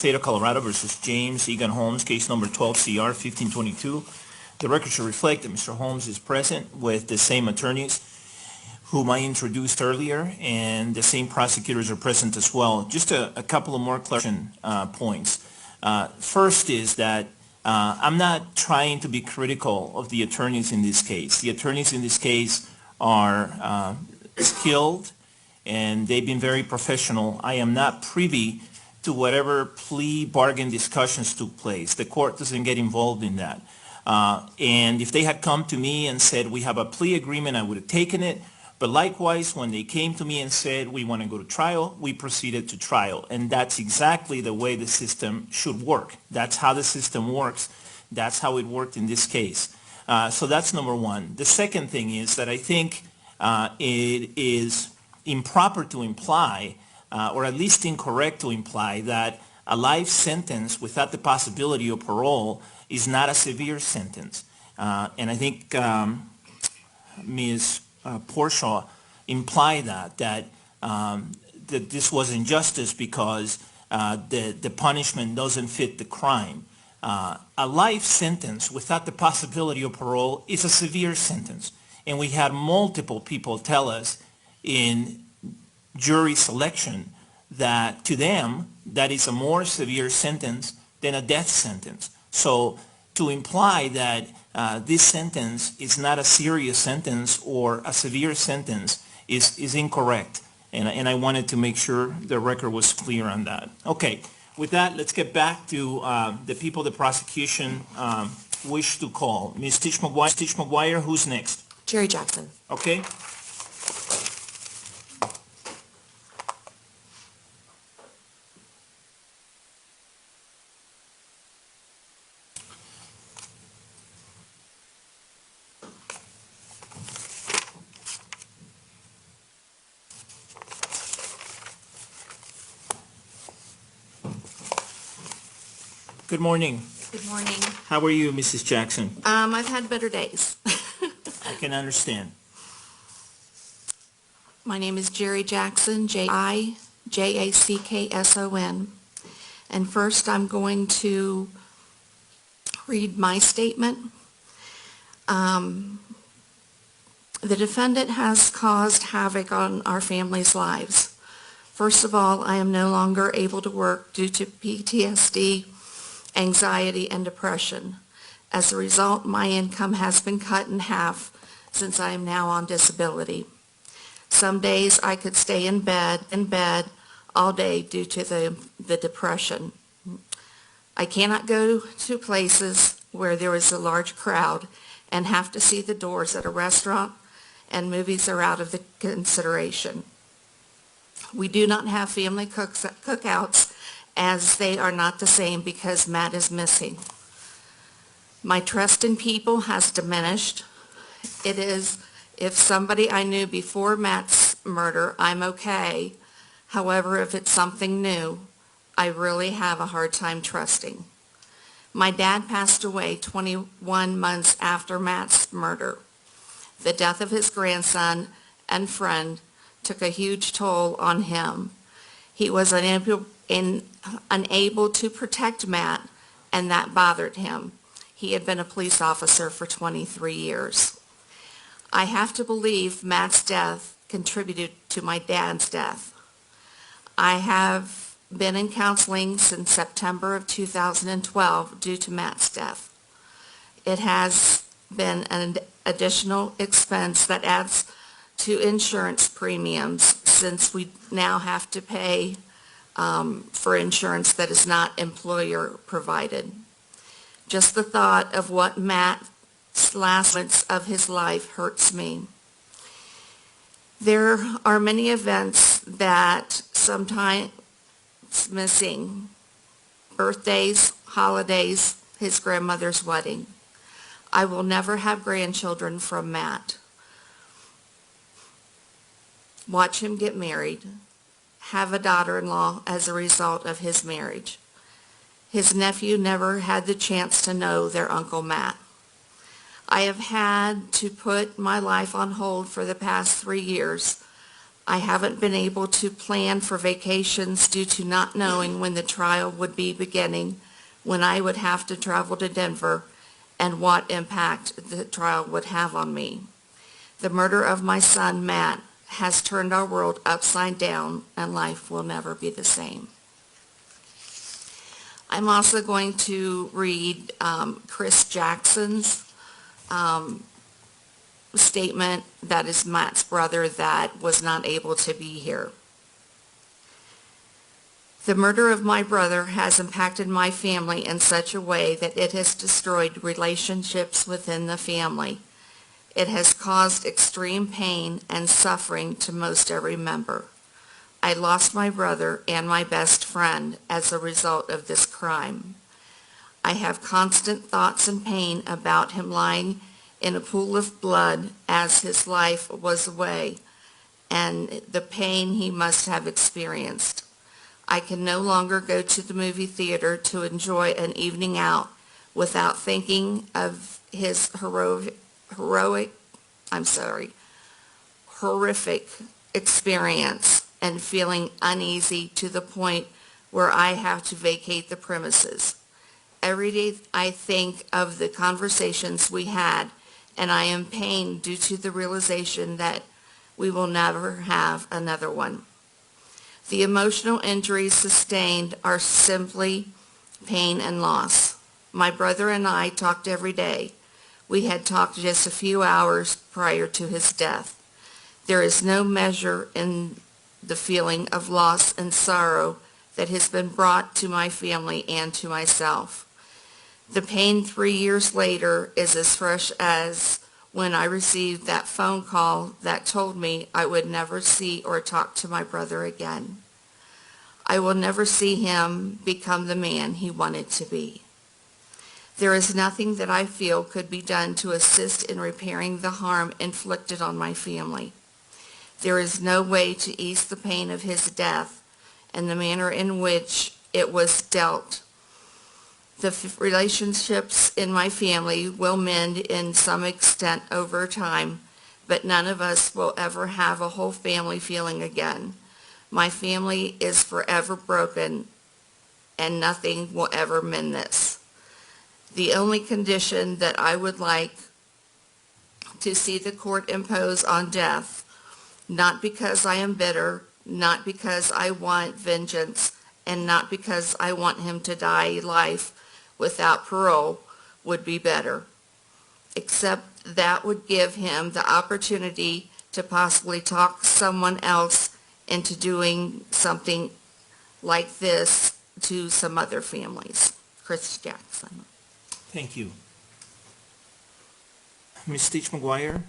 State of Colorado versus James Egan Holmes, case number 12 CR 1522. The record should reflect that Mr. Holmes is present with the same attorneys whom I introduced earlier, and the same prosecutors are present as well. Just a couple of more clarification points. First is that I'm not trying to be critical of the attorneys in this case. The attorneys in this case are skilled, and they've been very professional. I am not privy to whatever plea bargain discussions took place. The court doesn't get involved in that. And if they had come to me and said, we have a plea agreement, I would have taken it. But likewise, when they came to me and said, we want to go to trial, we proceeded to trial. And that's exactly the way the system should work. That's how the system works. That's how it worked in this case. So that's number one. The second thing is that I think it is improper to imply, or at least incorrect to imply, that a life sentence without the possibility of parole is not a severe sentence. And I think Ms. Porshaw implied that this was injustice because the punishment doesn't fit the crime. A life sentence without the possibility of parole is a severe sentence. And we had multiple people tell us in jury selection that to them that is a more severe sentence than a death sentence. So to imply that this sentence is not a serious sentence or a severe sentence is incorrect. And I wanted to make sure the record was clear on that. Okay, with that, let's get back to the people the prosecution wish to call. Ms. Tish McGuire, who's next? Jerry Jackson. Okay. Good morning. Good morning. How are you, Mrs. Jackson? I've had better days. I can understand. My name is Jerry Jackson, J-I-J-A-C-K-S-O-N. And first I'm going to read my statement. The defendant has caused havoc on our family's lives. First of all, I am no longer able to work due to PTSD, anxiety, and depression. As a result, my income has been cut in half since I am now on disability. Some days I could stay in bed all day due to the depression. I cannot go to places where there is a large crowd and have to see the doors at a restaurant, and movies are out of the consideration. We do not have family cookouts, as they are not the same because Matt is missing. My trust in people has diminished. It is, if somebody I knew before Matt's murder, I'm okay. However, if it's something new, I really have a hard time trusting. My dad passed away 21 months after Matt's murder. The death of his grandson and friend took a huge toll on him. He was unable to protect Matt, and that bothered him. He had been a police officer for 23 years. I have to believe Matt's death contributed to my dad's death. I have been in counseling since September of 2012 due to Matt's death. It has been an additional expense that adds to insurance premiums, since we now have to pay for insurance that is not employer provided. Just the thought of what Matt's last months of his life hurts me. There are many events that sometimes missing: birthdays, holidays, his grandmother's wedding. I will never have grandchildren from Matt. Watch him get married, have a daughter-in-law as a result of his marriage. His nephew never had the chance to know their Uncle Matt. I have had to put my life on hold for the past 3 years. I haven't been able to plan for vacations due to not knowing when the trial would be beginning, when I would have to travel to Denver, and what impact the trial would have on me. The murder of my son, Matt, has turned our world upside down, and life will never be the same. I'm also going to read Chris Jackson's statement, that is Matt's brother, that was not able to be here. The murder of my brother has impacted my family in such a way that it has destroyed relationships within the family. It has caused extreme pain and suffering to most every member. I lost my brother and my best friend as a result of this crime. I have constant thoughts and pain about him lying in a pool of blood as his life was away, and the pain he must have experienced. I can no longer go to the movie theater to enjoy an evening out without thinking of his horrific experience and feeling uneasy to the point where I have to vacate the premises. Every day I think of the conversations we had, and I am pained due to the realization that we will never have another one. The emotional injuries sustained are simply pain and loss. My brother and I talked every day. We had talked just a few hours prior to his death. There is no measure in the feeling of loss and sorrow that has been brought to my family and to myself. The pain 3 years later is as fresh as when I received that phone call that told me I would never see or talk to my brother again. I will never see him become the man he wanted to be. There is nothing that I feel could be done to assist in repairing the harm inflicted on my family. There is no way to ease the pain of his death and the manner in which it was dealt. The relationships in my family will mend in some extent over time, but none of us will ever have a whole family feeling again. My family is forever broken, and nothing will ever mend this. The only condition that I would like to see the court impose on death, not because I am bitter, not because I want vengeance, and not because I want him to die life without parole, would be better. Except that would give him the opportunity to possibly talk someone else into doing something like this to some other families. Chris Jackson. Thank you. Ms. Stitch McGuire?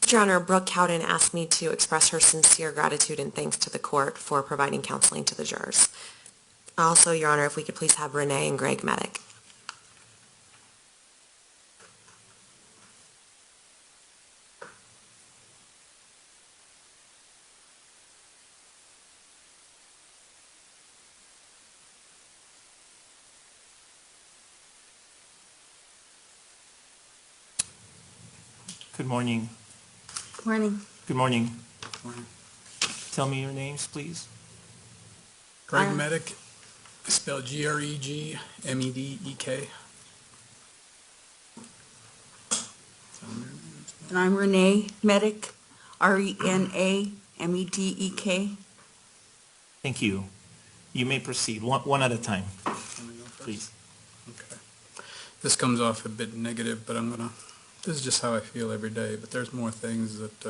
Your Honor, Brooke Howden asked me to express her sincere gratitude and thanks to the court for providing counseling to the jurors. Also, Your Honor, if we could please have Renee and Greg Medic. Good morning. Morning. Good morning. Morning. Tell me your names, please. Greg Medic, spelled Gregmedek. And I'm Renee Medic, Renamedek. Thank you. You may proceed, one at a time, please. Okay. This comes off a bit negative, but this is just how I feel every day, but there's more things that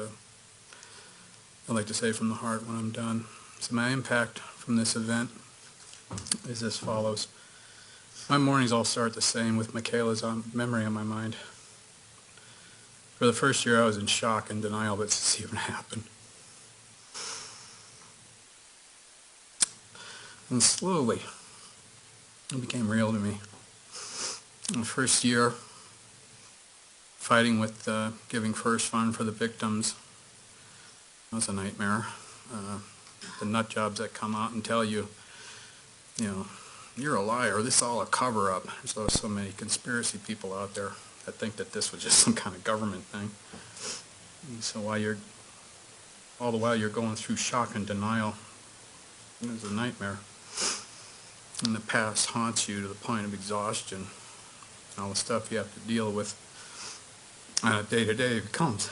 I'd like to say from the heart when I'm done. So my impact from this event is as follows. My mornings all start the same with Michaela's memory on my mind. For the first year, I was in shock and denial that this even happened. And slowly, it became real to me. In the first year, fighting with giving first fund for the victims was a nightmare. The nut jobs that come out and tell you, you're a liar, this is all a cover-up. There's so many conspiracy people out there that think that this was just some kind of government thing. And so while you're all the while you're going through shock and denial. It's a nightmare. And the past haunts you to the point of exhaustion. All the stuff you have to deal with on a day-to-day becomes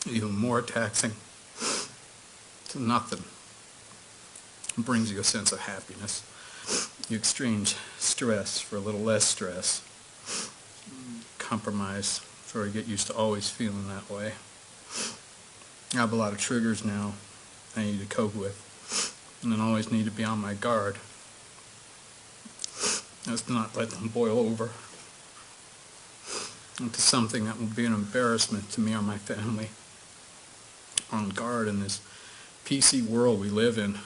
even more taxing. It's nothing. It brings you a sense of happiness. You exchange stress for a little less stress. Compromise, sort of get used to always feeling that way. I have a lot of triggers now I need to cope with, and then always need to be on my guard. Let's not let them boil over into something that will be an embarrassment to me or my family. On guard in this PC world we live in,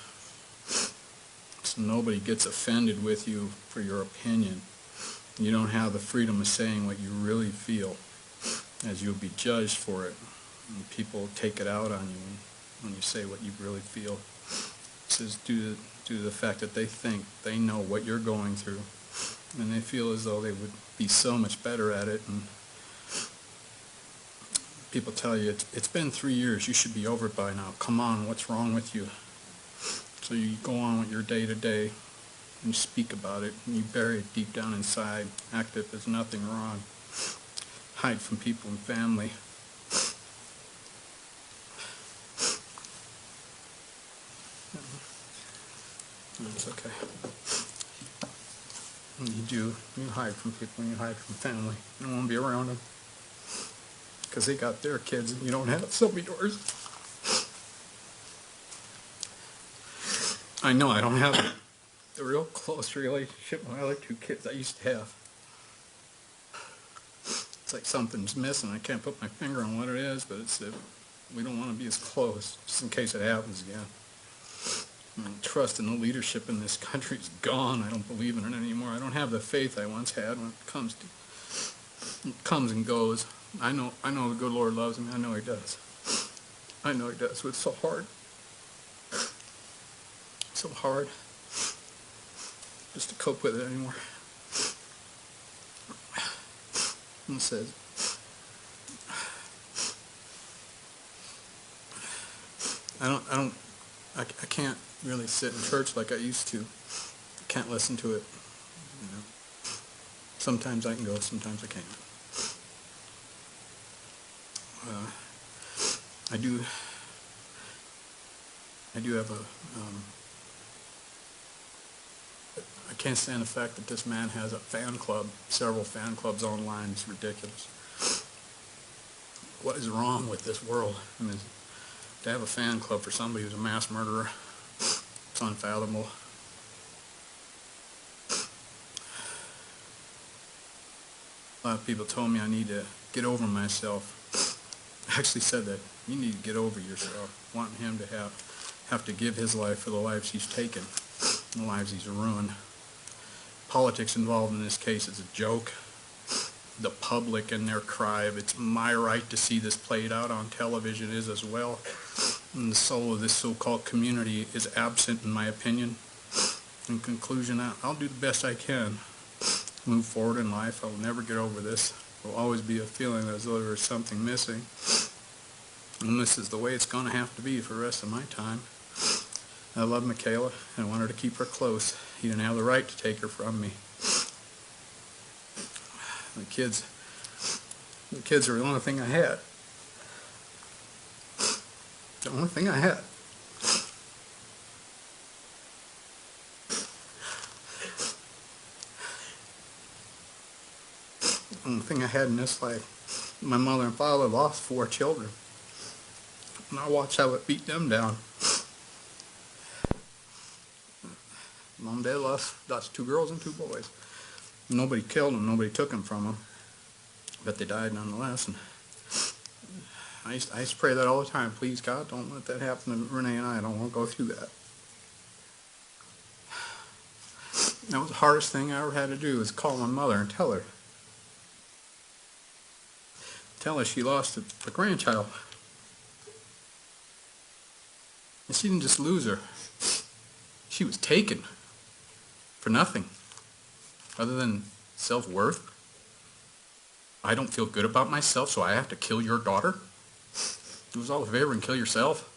so nobody gets offended with you for your opinion. You don't have the freedom of saying what you really feel, as you'll be judged for it. And people take it out on you when you say what you really feel. This is due to the fact that they think they know what you're going through, and they feel as though they would be so much better at it. And people tell you, it's been 3 years, you should be over it by now. Come on, what's wrong with you? So you go on with your day-to-day, and you speak about it, and you bury it deep down inside, act if there's nothing wrong, hide from people and family. It's okay. You hide from people and you hide from family. You don't want to be around them because they got their kids and you don't have, so be yours. I know I don't have the real close relationship with my other 2 kids I used to have. It's like something's missing. I can't put my finger on what it is, but it's we don't want to be as close, just in case it happens again. Trust in the leadership in this country is gone. I don't believe in it anymore. I don't have the faith I once had when it comes and goes. I know the good Lord loves me. I know He does. I know He does. But it's so hard. So hard just to cope with it anymore. And it says, I can't really sit in church like I used to. I can't listen to it. You know. Sometimes I can go, sometimes I can't. I do have I can't stand the fact that this man has a fan club, several fan clubs online. It's ridiculous. What is wrong with this world? I mean, to have a fan club for somebody who's a mass murderer, it's unfathomable. A lot of people told me I need to get over myself. I actually said that. You need to get over yourself, wanting him to have to give his life for the lives he's taken, and the lives he's ruined. Politics involved in this case is a joke. The public and their cry of "it's my right to see this played out on television" is as well. And the soul of this so-called community is absent, in my opinion. In conclusion, I'll do the best I can. Move forward in life. I will never get over this. There will always be a feeling as though there is something missing. And this is the way it's going to have to be for the rest of my time. I love Michaela, and I want her to keep her close. He didn't have the right to take her from me. The kids are the only thing I had. The only thing I had. The only thing I had in this life. My mother and father lost 4 children. And I watched how it beat them down. Mom and Dad lost 2 girls and 2 boys. Nobody killed them. Nobody took them from them. But they died nonetheless. And I used to pray that all the time. Please, God, don't let that happen to Renee and I. I don't want to go through that. That was the hardest thing I ever had to do, was call my mother and tell her. Tell her she lost a grandchild. And she didn't just lose her. She was taken for nothing other than self-worth. I don't feel good about myself, so I have to kill your daughter? Do us all a favor and kill yourself.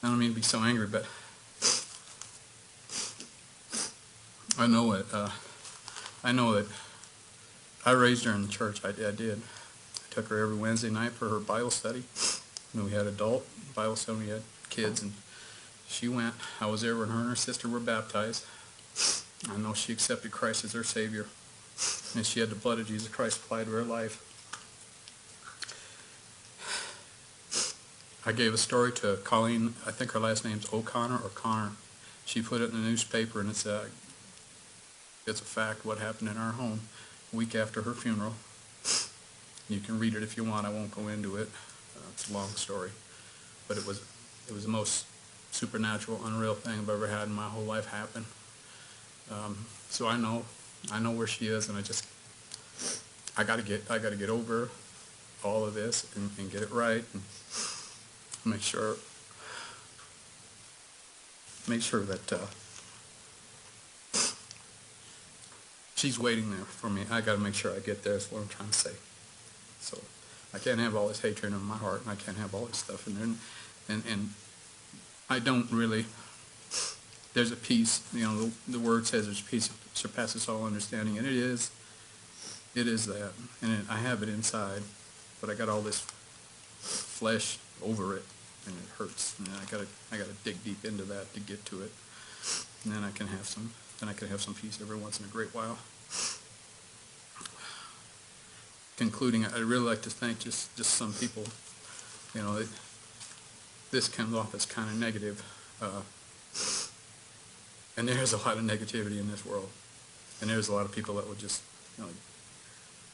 I don't mean to be so angry, but I know it. I know that I raised her in the church. I did. I took her every Wednesday night for her Bible study. We had adult Bible study. We had kids, and she went. I was there when her and her sister were baptized. I know she accepted Christ as her Savior, and she had the blood of Jesus Christ applied to her life. I gave a story to Colleen. I think her last name's O'Connor or Connor. She put it in the newspaper, and it's a fact what happened in our home a week after her funeral. You can read it if you want. I won't go into it. It's a long story, but it was the most supernatural, unreal thing I've ever had in my whole life happen. So I know where she is, and I gotta get over all of this and get it right and make sure that she's waiting there for me. I gotta make sure I get there. That's what I'm trying to say. So I can't have all this hatred in my heart, and I can't have all this stuff in there. And I don't really. There's a peace. The word says there's a peace that surpasses all understanding, and it is that. And I have it inside, but I got all this flesh over it, and it hurts. And I gotta dig deep into that to get to it, and then I can have some peace every once in a great while. Concluding, I'd really like to thank just some people. This comes off as kind of negative, and there's a lot of negativity in this world, and there's a lot of people that will just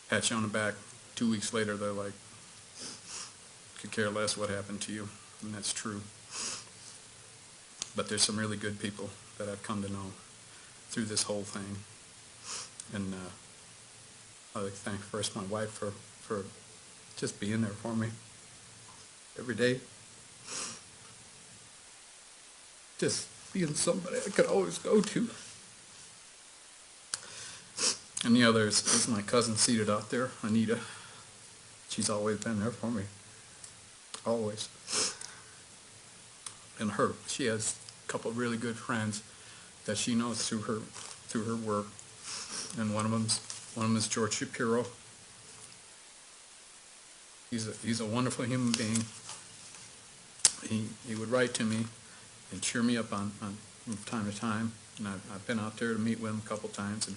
pat you on the back. 2 weeks later, they're like, could care less what happened to you, and that's true. But there's some really good people that I've come to know through this whole thing, and I'd like to thank first my wife for just being there for me every day. Just being somebody I could always go to. And the other is my cousin seated out there, Anita. She's always been there for me. Always. And she has a couple of really good friends that she knows through her work. And one of them is George Shapiro. He's a wonderful human being. He would write to me and cheer me up on from time to time, and I've been out there to meet with him a couple times, and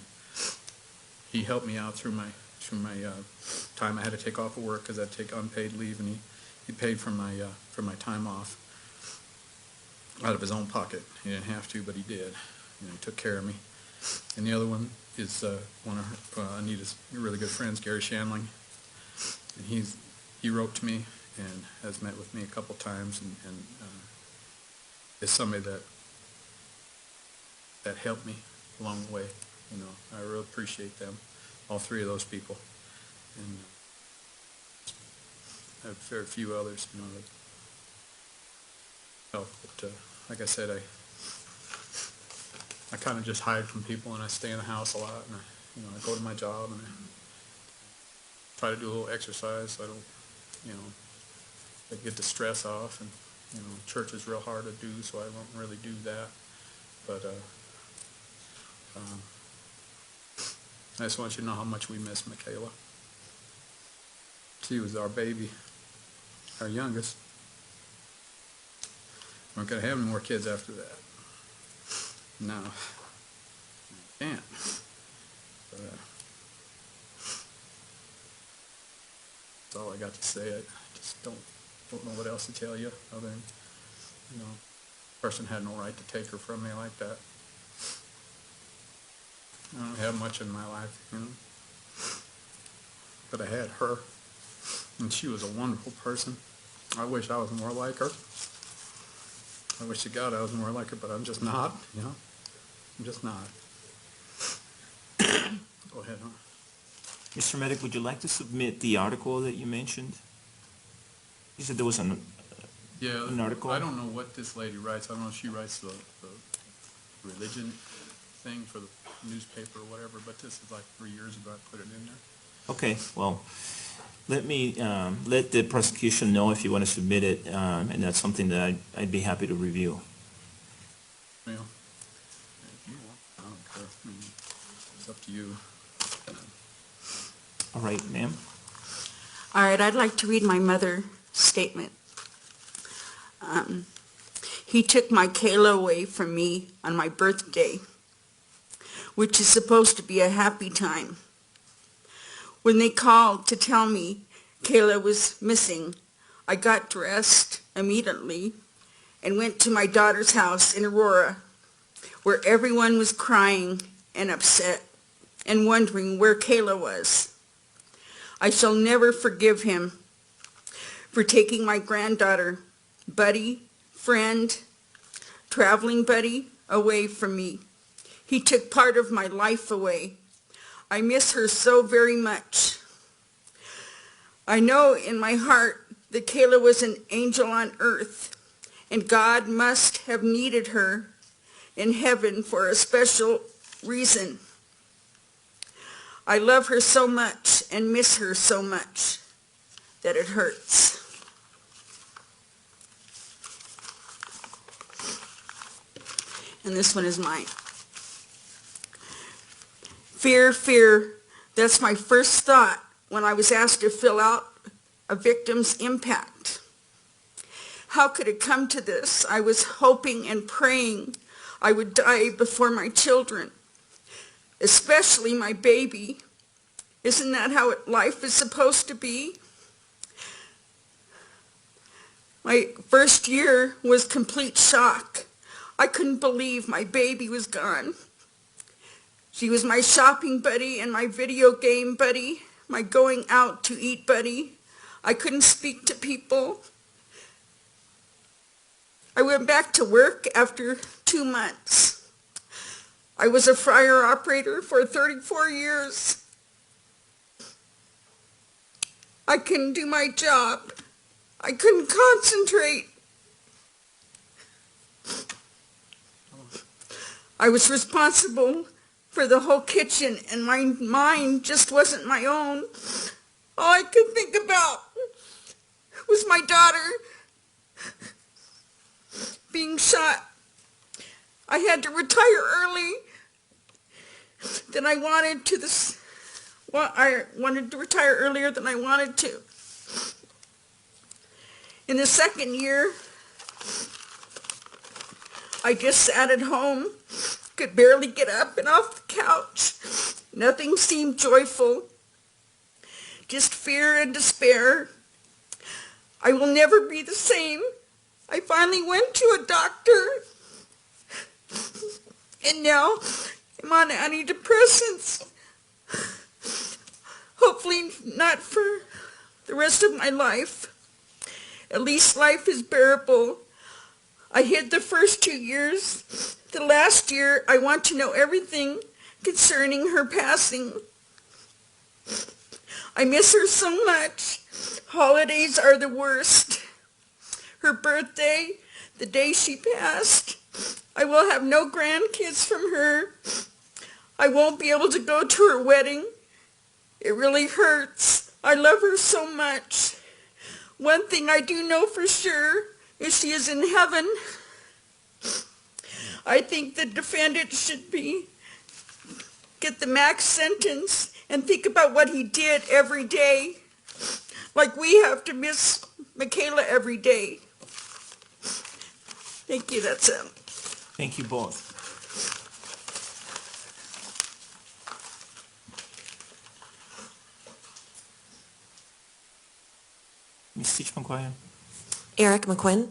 he helped me out through my time I had to take off of work because I'd take unpaid leave, and he paid for my time off out of his own pocket. He didn't have to, but he did. He took care of me. And the other one is one of Anita's really good friends, Gary Shanling, and he wrote to me and has met with me a couple times, and is somebody that helped me along the way. I really appreciate them, all three of those people, and I have very few others, that help. But like I said, I kind of just hide from people, and I stay in the house a lot, and I go to my job, and I try to do a little exercise so I don't, I get the stress off, and church is real hard to do, so I don't really do that. But I just want you to know how much we miss Michaela. She was our baby, our youngest. We're not going to have any more kids after that. No. Can't. But, that's all I got to say. I just don't know what else to tell you other than, person had no right to take her from me like that. I don't have much in my life, but I had her, and she was a wonderful person. I wish I was more like her. I wish to God I was more like her, but I'm just not, I'm just not. Go ahead, huh? Mr. Medic, would you like to submit the article that you mentioned? You said there was an article? I don't know what this lady writes. I don't know if she writes the religion thing for the newspaper or whatever, but this is like 3 years ago I put it in there. Okay, well, let me, let the prosecution know if you want to submit it, and that's something that I'd be happy to review. Well, if you want, I don't care. I mean, it's up to you. All right, ma'am? All right, I'd like to read my mother's statement. He took my Kayla away from me on my birthday, which is supposed to be a happy time. When they called to tell me Kayla was missing, I got dressed immediately and went to my daughter's house in Aurora, where everyone was crying and upset and wondering where Kayla was. I shall never forgive him for taking my granddaughter, buddy, friend, traveling buddy, away from me. He took part of my life away. I miss her so very much. I know in my heart that Kayla was an angel on earth, and God must have needed her in heaven for a special reason. I love her so much and miss her so much that it hurts. And this one is mine. Fear, fear, that's my first thought when I was asked to fill out a victim's impact. How could it come to this? I was hoping and praying I would die before my children, especially my baby. Isn't that how life is supposed to be? My first year was complete shock. I couldn't believe my baby was gone. She was my shopping buddy and my video game buddy, my going out to eat buddy. I couldn't speak to people. I went back to work after 2 months. I was a fryer operator for 34 years. I couldn't do my job. I couldn't concentrate. I was responsible for the whole kitchen, and my mind just wasn't my own. All I could think about was my daughter being shot. I had to retire early. I wanted to retire earlier than I wanted to. In the second year, I just sat at home, could barely get up and off the couch. Nothing seemed joyful, just fear and despair. I will never be the same. I finally went to a doctor, and now I'm on antidepressants. Hopefully not for the rest of my life. At least life is bearable. I hid the first 2 years. The last year, I want to know everything concerning her passing. I miss her so much. Holidays are the worst. Her birthday, the day she passed, I will have no grandkids from her. I won't be able to go to her wedding. It really hurts. I love her so much. One thing I do know for sure is she is in heaven. I think the defendant should get the max sentence and think about what he did every day, like we have to miss Michaela every day. Thank you, that's it. Thank you both. Ms. Teach McGuire. Eric McQuinn?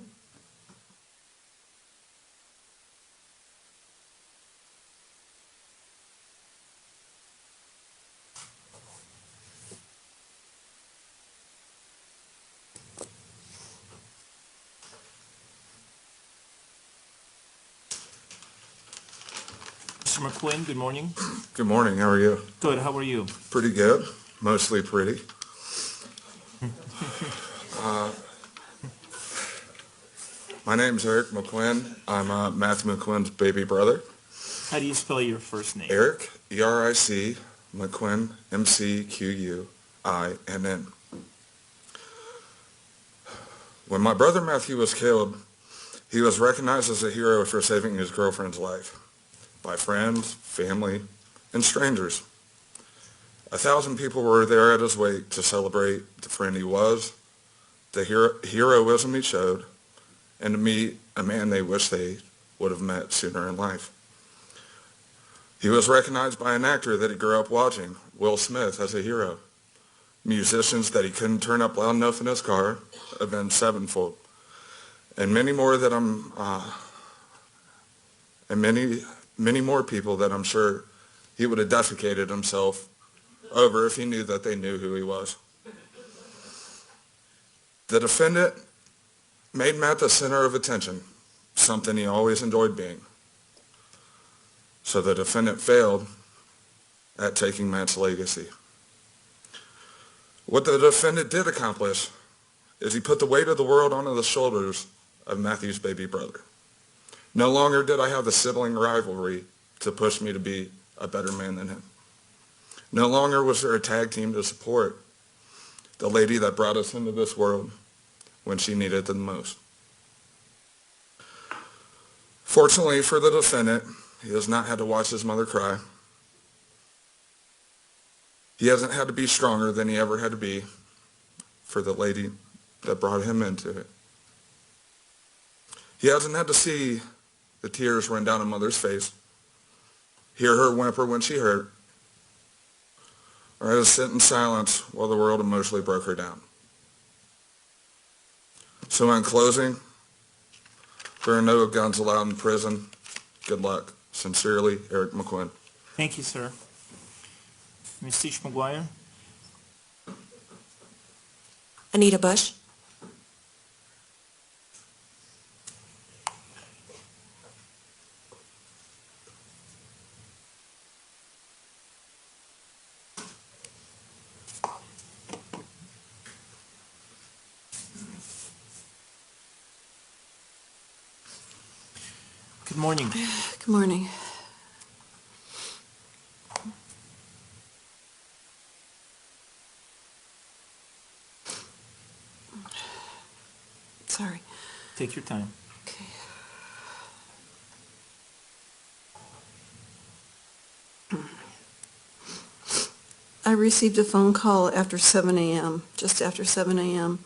Mr. McQuinn, good morning. Good morning, how are you? Good, how are you? Pretty good, mostly pretty. My name's Eric McQuinn. I'm Matthew McQuinn's baby brother. How do you spell your first name? Eric, E-R-I-C, McQuinn, M-C-Q-U-I-N-N. When my brother Matthew was killed, he was recognized as a hero for saving his girlfriend's life by friends, family, and strangers. 1,000 people were there at his wake to celebrate the friend he was, the heroism he showed, and to meet a man they wish they would have met sooner in life. He was recognized by an actor that he grew up watching, Will Smith, as a hero. Musicians that he couldn't turn up loud enough in his car, Avenged Sevenfold, and many more that many more people that I'm sure he would have defecated himself over if he knew that they knew who he was. The defendant made Matt the center of attention, something he always enjoyed being. So the defendant failed at taking Matt's legacy. What the defendant did accomplish is he put the weight of the world onto the shoulders of Matthew's baby brother. No longer did I have the sibling rivalry to push me to be a better man than him. No longer was there a tag team to support the lady that brought us into this world when she needed it the most. Fortunately for the defendant, he has not had to watch his mother cry. He hasn't had to be stronger than he ever had to be for the lady that brought him into it. He hasn't had to see the tears run down a mother's face, hear her whimper when she hurt, or had to sit in silence while the world emotionally broke her down. So in closing, there are no guns allowed in prison. Good luck. Sincerely, Eric McQuinn. Thank you, sir. Ms. Tish McGuire? Anita Bush. Good morning. Good morning. Sorry. Take your time. Okay. I received a phone call after 7 a.m., just after 7 a.m.,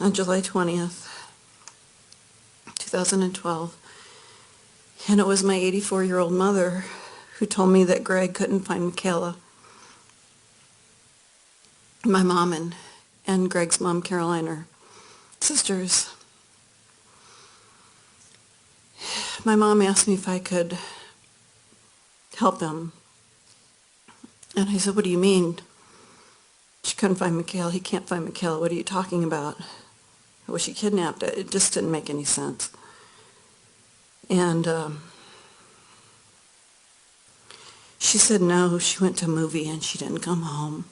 on July 20th, 2012. And it was my 84-year-old mother who told me that Greg couldn't find Michaela, my mom and Greg's mom, Caroline, are sisters. My mom asked me if I could help him. And I said, what do you mean? She couldn't find Michaela. He can't find Michaela. What are you talking about? Was she kidnapped? It just didn't make any sense. And she said no, she went to a movie and she didn't come home,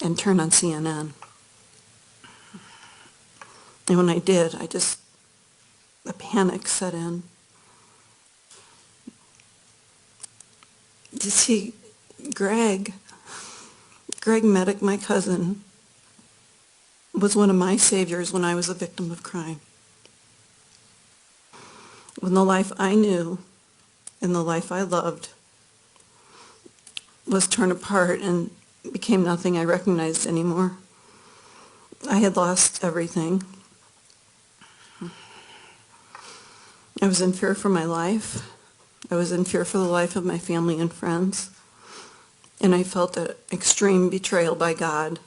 and turned on CNN. And when I did, a panic set in. You see, Greg Medic, my cousin, was one of my saviors when I was a victim of crime. When the life I knew and the life I loved was torn apart and became nothing I recognized anymore, I had lost everything. I was in fear for my life. I was in fear for the life of my family and friends. And I felt an extreme betrayal by God.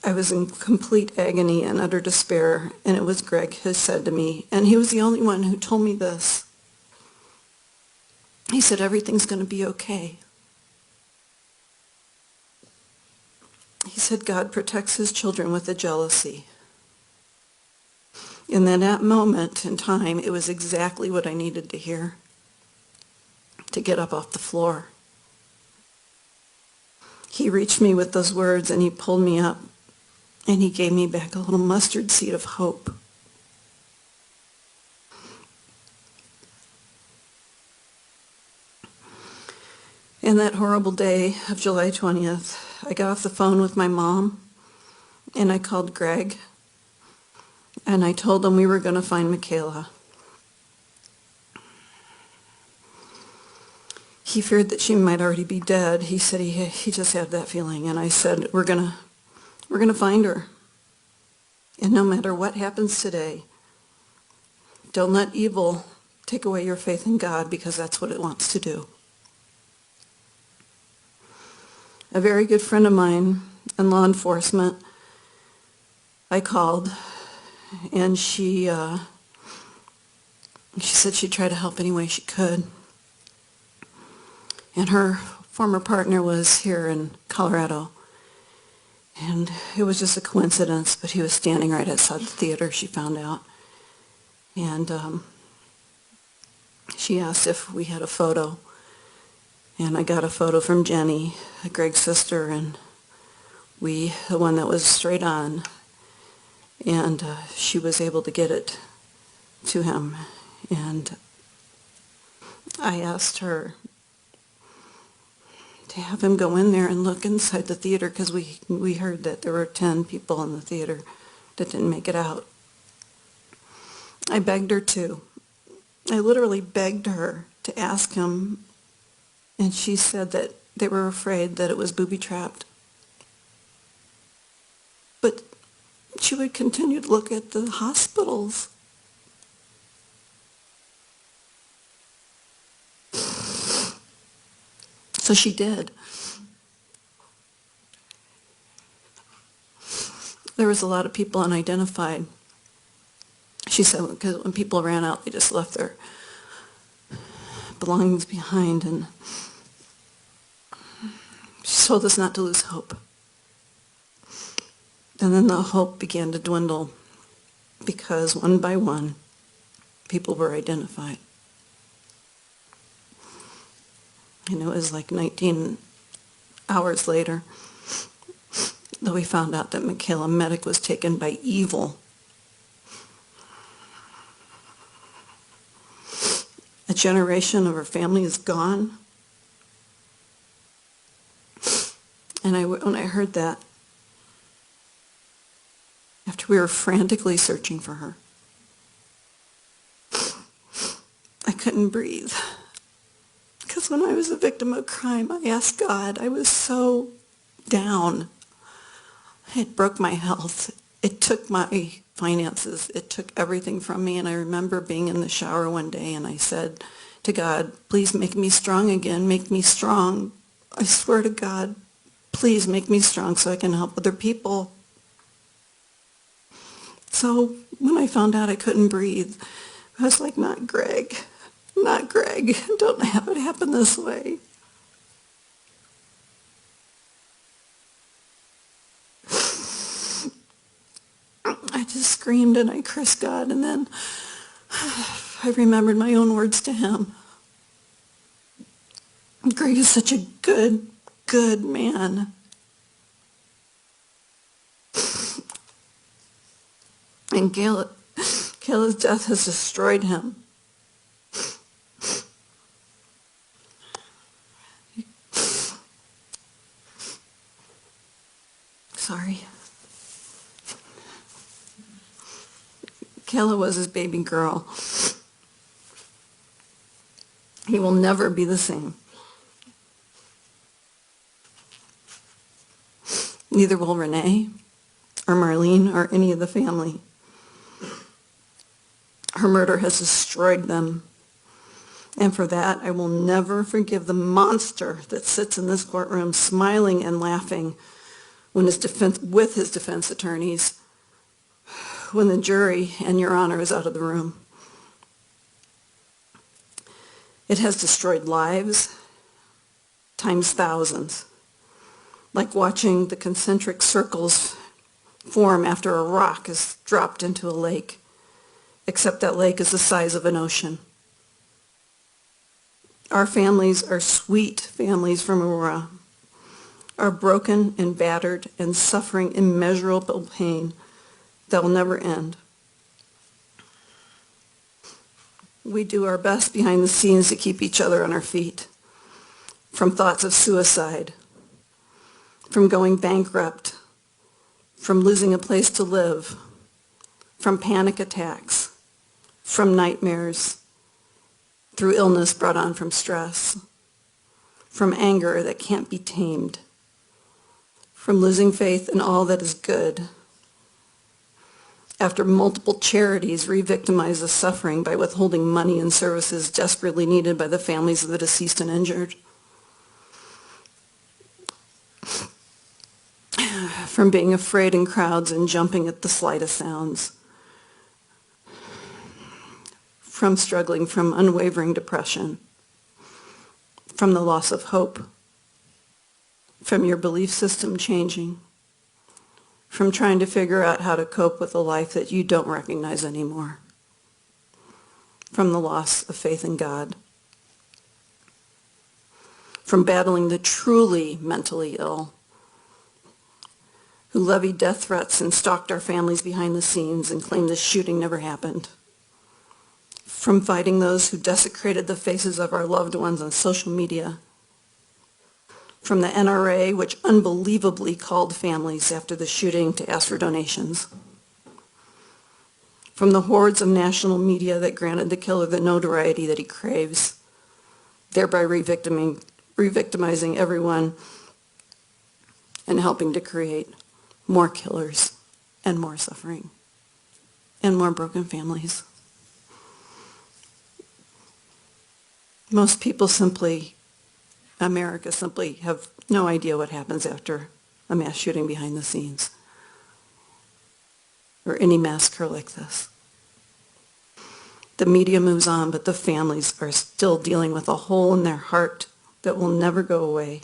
I was in complete agony and utter despair, and it was Greg who said to me, and he was the only one who told me this. He said, everything's going to be okay. He said God protects his children with a jealousy. And in that moment in time, it was exactly what I needed to hear to get up off the floor. He reached me with those words and he pulled me up and he gave me back a little mustard seed of hope. And that horrible day of July 20th, I got off the phone with my mom, and I called Greg, and I told him we were going to find Michaela. He feared that she might already be dead. He said he just had that feeling, and I said, we're gonna find her. And no matter what happens today, don't let evil take away your faith in God, because that's what it wants to do. A very good friend of mine in law enforcement, I called, and she said she'd try to help any way she could. And her former partner was here in Colorado. And it was just a coincidence, but he was standing right outside the theater, she found out. And she asked if we had a photo. And I got a photo from Jenny, Greg's sister, and the one that was straight on. And she was able to get it to him. And I asked her to have him go in there and look inside the theater, because we heard that there were 10 people in the theater that didn't make it out. I begged her to. I literally begged her to ask him, and she said that they were afraid that it was booby-trapped. But she would continue to look at the hospitals. So she did. There was a lot of people unidentified. She said because when people ran out, they just left their belongings behind, and she told us not to lose hope. And then the hope began to dwindle, because one by one, people were identified. And it was like 19 hours later that we found out that Michaela Medic was taken by evil. A generation of her family is gone. And when I heard that, after we were frantically searching for her, I couldn't breathe. Because when I was a victim of crime, I asked God. I was so down. It broke my health. It took my finances. It took everything from me. And I remember being in the shower one day, and I said to God, please make me strong again. Make me strong. I swear to God, please make me strong so I can help other people. So when I found out I couldn't breathe, I was like, not Greg. Not Greg. Don't have it happen this way. I just screamed and I cursed God, and then I remembered my own words to him. Greg is such a good, good man. And Kayla's death has destroyed him. Sorry. Kayla was his baby girl. He will never be the same. Neither will Renee or Marlene or any of the family. Her murder has destroyed them. And for that, I will never forgive the monster that sits in this courtroom smiling and laughing when with his defense attorneys, when the jury and Your Honor is out of the room. It has destroyed lives times thousands, like watching the concentric circles form after a rock is dropped into a lake, except that lake is the size of an ocean. Our families are sweet families from Aurora, are broken and battered and suffering immeasurable pain that will never end. We do our best behind the scenes to keep each other on our feet. from thoughts of suicide, from going bankrupt, from losing a place to live, from panic attacks, from nightmares, through illness brought on from stress, from anger that can't be tamed, from losing faith in all that is good, after multiple charities re-victimize the suffering by withholding money and services desperately needed by the families of the deceased and injured, from being afraid in crowds and jumping at the slightest sounds, from struggling from unwavering depression, from the loss of hope, from your belief system changing, from trying to figure out how to cope with a life that you don't recognize anymore, from the loss of faith in God, from battling the truly mentally ill, who levied death threats and stalked our families behind the scenes and claimed the shooting never happened, from fighting those who desecrated the faces of our loved ones on social media, from the NRA, which unbelievably called families after the shooting to ask for donations, from the hordes of national media that granted the killer the notoriety that he craves, thereby re-victimizing everyone and helping to create more killers and more suffering and more broken families. Most people America simply have no idea what happens after a mass shooting behind the scenes or any massacre like this. The media moves on, but the families are still dealing with a hole in their heart that will never go away.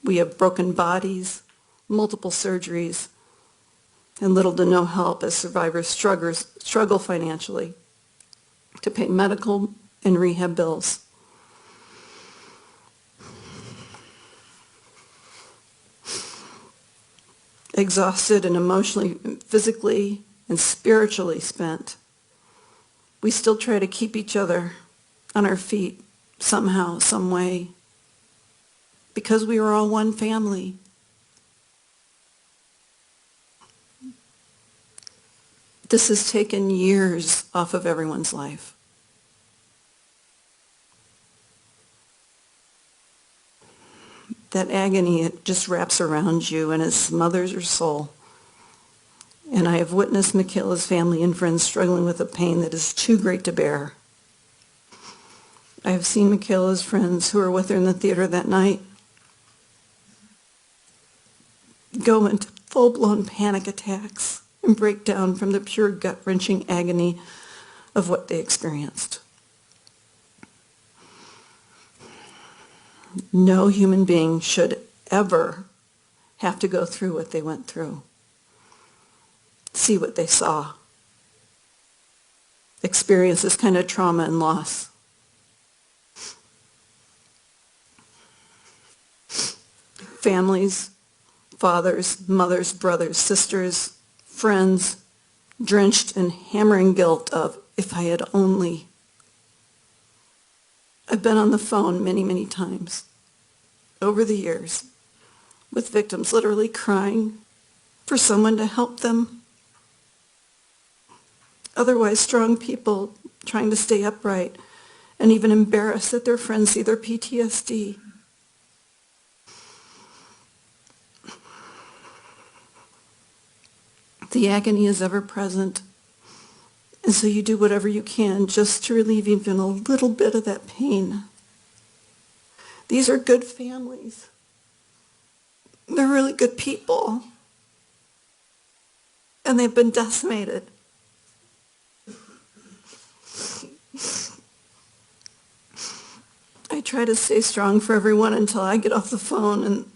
We have broken bodies, multiple surgeries, and little to no help as survivors struggle financially to pay medical and rehab bills. Exhausted and emotionally, physically, and spiritually spent, we still try to keep each other on our feet somehow, some way, because we are all one family. This has taken years off of everyone's life. That agony, it just wraps around you and it smothers your soul. And I have witnessed Michaela's family and friends struggling with a pain that is too great to bear. I have seen Michaela's friends who were with her in the theater that night go into full-blown panic attacks and break down from the pure gut-wrenching agony of what they experienced. No human being should ever have to go through what they went through, see what they saw, experience this kind of trauma and loss. Families, fathers, mothers, brothers, sisters, friends, drenched in hammering guilt of, if I had only. I've been on the phone many, many times over the years with victims literally crying for someone to help them. Otherwise strong people trying to stay upright and even embarrassed that their friends see their PTSD. The agony is ever present. And so you do whatever you can just to relieve even a little bit of that pain. These are good families. They're really good people. And they've been decimated. I try to stay strong for everyone until I get off the phone, and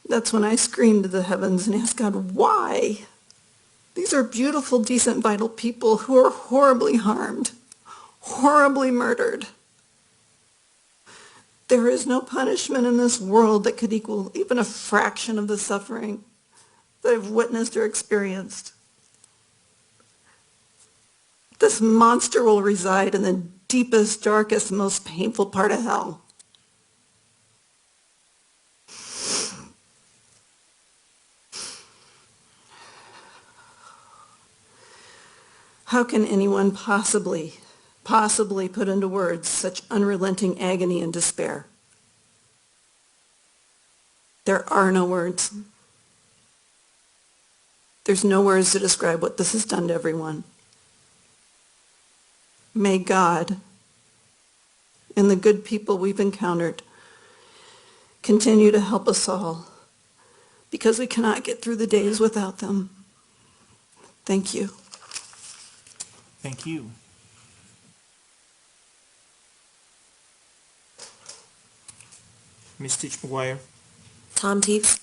that's when I scream to the heavens and ask God, why? These are beautiful, decent, vital people who are horribly harmed, horribly murdered. There is no punishment in this world that could equal even a fraction of the suffering that I've witnessed or experienced. This monster will reside in the deepest, darkest, most painful part of hell. How can anyone possibly put into words such unrelenting agony and despair? There are no words. There's no words to describe what this has done to everyone. May God and the good people we've encountered continue to help us all, because we cannot get through the days without them. Thank you. Thank you. Ms. Stitch McGuire. Tom Teves?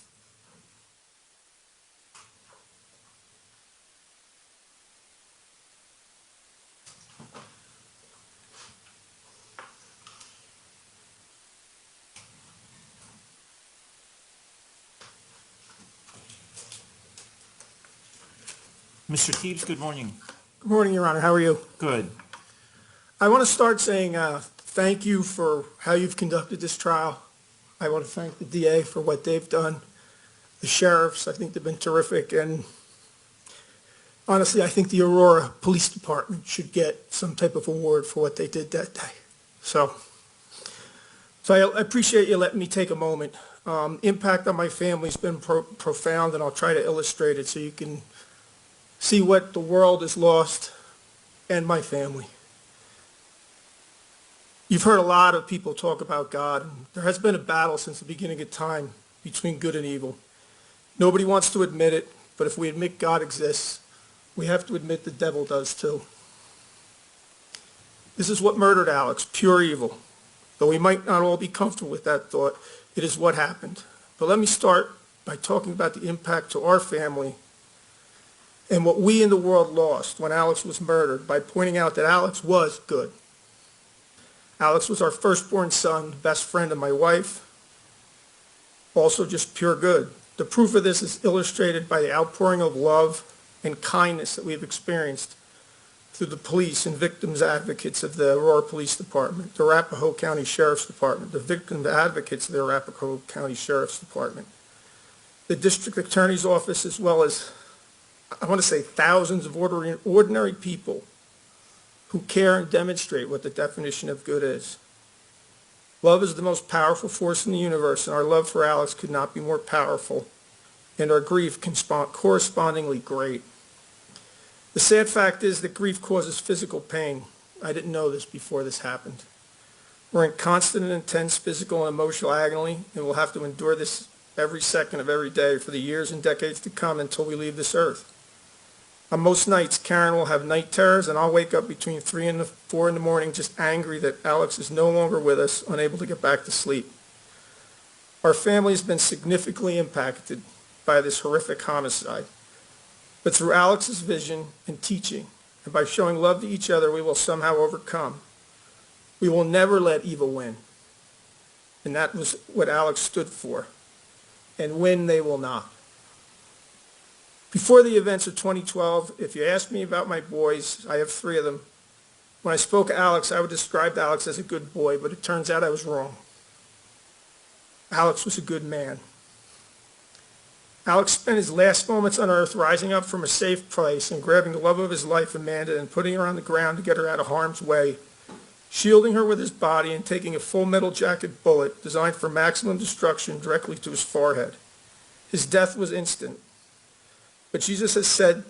Mr. Teves, good morning. Good morning, Your Honor. How are you? Good. I want to start saying thank you for how you've conducted this trial. I want to thank the DA for what they've done. The sheriffs, I think they've been terrific. And honestly, I think the Aurora Police Department should get some type of award for what they did that day. So I appreciate you letting me take a moment. Impact on my family's been profound, and I'll try to illustrate it so you can see what the world has lost and my family. You've heard a lot of people talk about God, and there has been a battle since the beginning of time between good and evil. Nobody wants to admit it, but if we admit God exists, we have to admit the devil does too. This is what murdered Alex, pure evil. Though we might not all be comfortable with that thought, it is what happened. But let me start by talking about the impact to our family and what we in the world lost when Alex was murdered, by pointing out that Alex was good. Alex was our firstborn son, the best friend of my wife, also just pure good. The proof of this is illustrated by the outpouring of love and kindness that we've experienced through the police and victims advocates of the Aurora Police Department, the Arapahoe County Sheriff's Department, the victim advocates of the Arapahoe County Sheriff's Department, the District Attorney's Office, as well as, I want to say, thousands of ordinary people who care and demonstrate what the definition of good is. Love is the most powerful force in the universe, and our love for Alex could not be more powerful, and our grief correspondingly great. The sad fact is that grief causes physical pain. I didn't know this before this happened. We're in constant and intense physical and emotional agony, and we'll have to endure this every second of every day for the years and decades to come until we leave this earth. On most nights, Karen will have night terrors, and I'll wake up between 3 and 4 in the morning just angry that Alex is no longer with us, unable to get back to sleep. Our family has been significantly impacted by this horrific homicide. But through Alex's vision and teaching, and by showing love to each other, we will somehow overcome. We will never let evil win. And that was what Alex stood for. And win they will not. Before the events of 2012, if you asked me about my boys, I have 3 of them. When I spoke to Alex, I would describe Alex as a good boy, but it turns out I was wrong. Alex was a good man. Alex spent his last moments on earth rising up from a safe place and grabbing the love of his life, Amanda, and putting her on the ground to get her out of harm's way, shielding her with his body and taking a full metal jacket bullet designed for maximum destruction directly to his forehead. His death was instant. But Jesus has said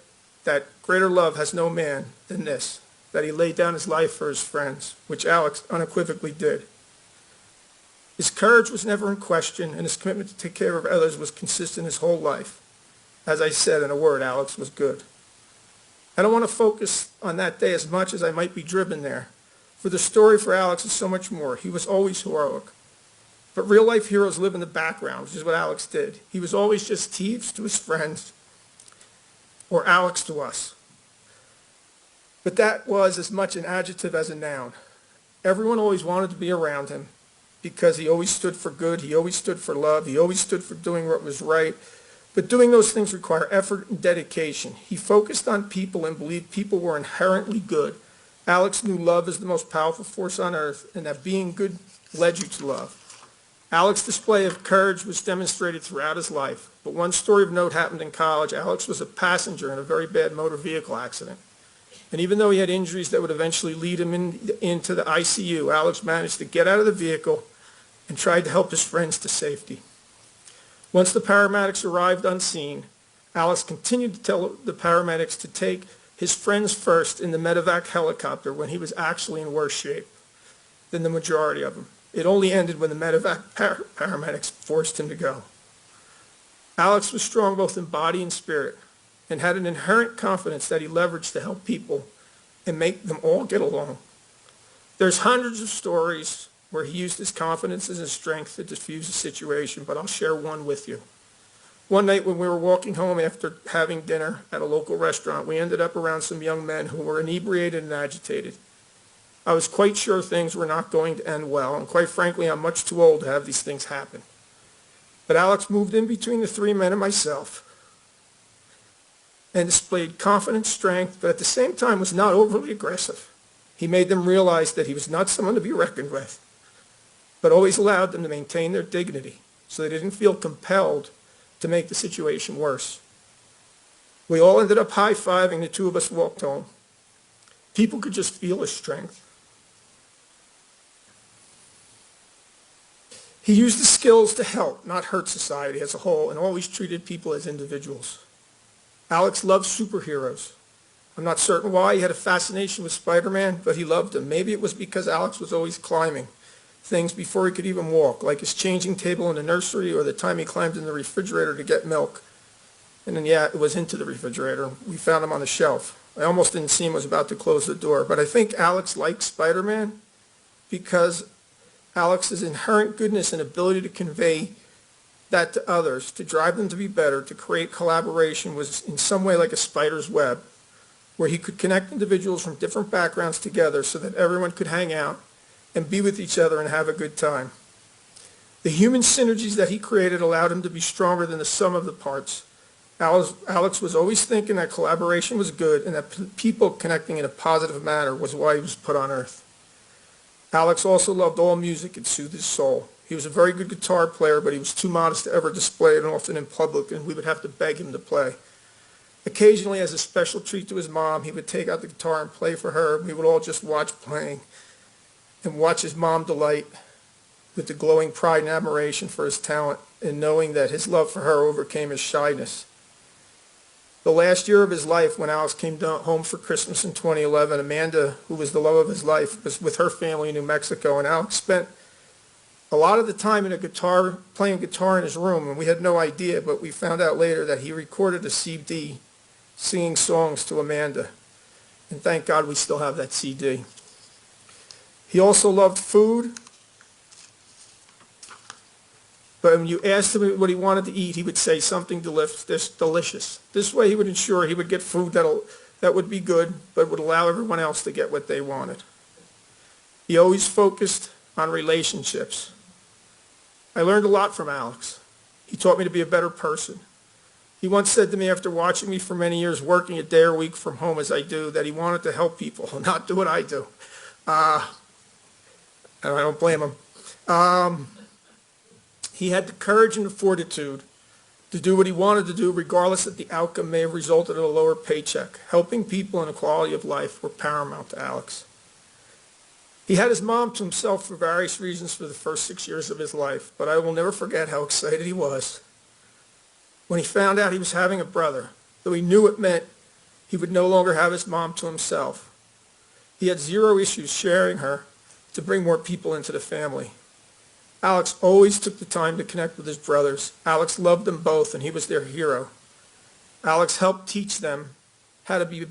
that greater love has no man than this, that he laid down his life for his friends, which Alex unequivocally did. His courage was never in question, and his commitment to take care of others was consistent his whole life. As I said, in a word, Alex was good. I don't want to focus on that day as much as I might be driven there, for the story for Alex is so much more. He was always heroic. But real-life heroes live in the background, which is what Alex did. He was always just Teves to his friends, or Alex to us. But that was as much an adjective as a noun. Everyone always wanted to be around him because he always stood for good, he always stood for love, he always stood for doing what was right. But doing those things require effort and dedication. He focused on people and believed people were inherently good. Alex knew love is the most powerful force on earth, and that being good led you to love. Alex's display of courage was demonstrated throughout his life, but one story of note happened in college. Alex was a passenger in a very bad motor vehicle accident. And even though he had injuries that would eventually lead him into the ICU, Alex managed to get out of the vehicle and tried to help his friends to safety. Once the paramedics arrived on scene, Alex continued to tell the paramedics to take his friends first in the medevac helicopter when he was actually in worse shape than the majority of them. It only ended when the medevac paramedics forced him to go. Alex was strong both in body and spirit and had an inherent confidence that he leveraged to help people and make them all get along. There's hundreds of stories where he used his confidence and his strength to diffuse a situation, but I'll share one with you. One night when we were walking home after having dinner at a local restaurant, we ended up around some young men who were inebriated and agitated. I was quite sure things were not going to end well, and quite frankly, I'm much too old to have these things happen. But Alex moved in between the three men and myself and displayed confidence, strength, but at the same time was not overly aggressive. He made them realize that he was not someone to be reckoned with, but always allowed them to maintain their dignity so they didn't feel compelled to make the situation worse. We all ended up high-fiving. The two of us walked home. People could just feel his strength. He used his skills to help, not hurt society as a whole, and always treated people as individuals. Alex loved superheroes. I'm not certain why. He had a fascination with Spider-Man, but he loved him. Maybe it was because Alex was always climbing things before he could even walk, like his changing table in the nursery or the time he climbed in the refrigerator to get milk. And then, yeah, it was into the refrigerator. We found him on the shelf. I almost didn't see him, was about to close the door. But I think Alex liked Spider-Man because Alex's inherent goodness and ability to convey that to others, to drive them to be better, to create collaboration, was in some way like a spider's web, where he could connect individuals from different backgrounds together so that everyone could hang out and be with each other and have a good time. The human synergies that he created allowed him to be stronger than the sum of the parts. Alex was always thinking that collaboration was good and that people connecting in a positive manner was why he was put on earth. Alex also loved all music. It soothed his soul. He was a very good guitar player, but he was too modest to ever display it, and often in public, and we would have to beg him to play. Occasionally, as a special treat to his mom, he would take out the guitar and play for her. We would all just watch playing and watch his mom delight with the glowing pride and admiration for his talent and knowing that his love for her overcame his shyness. The last year of his life, when Alex came home for Christmas in 2011, Amanda, who was the love of his life, was with her family in New Mexico, and Alex spent a lot of the time playing guitar in his room, and we had no idea, but we found out later that he recorded a CD singing songs to Amanda, and thank God we still have that CD. He also loved food, but when you asked him what he wanted to eat, he would say something delicious. This way he would ensure he would get food that would be good, but would allow everyone else to get what they wanted. He always focused on relationships. I learned a lot from Alex. He taught me to be a better person. He once said to me, after watching me for many years working a day or week from home as I do, that he wanted to help people, not do what I do. And I don't blame him. He had the courage and the fortitude to do what he wanted to do, regardless that the outcome may have resulted in a lower paycheck. Helping people and a quality of life were paramount to Alex. He had his mom to himself for various reasons for the first 6 years of his life, but I will never forget how excited he was when he found out he was having a brother, though he knew it meant he would no longer have his mom to himself. He had zero issues sharing her to bring more people into the family. Alex always took the time to connect with his brothers. Alex loved them both, and he was their hero. Alex helped teach them how to be a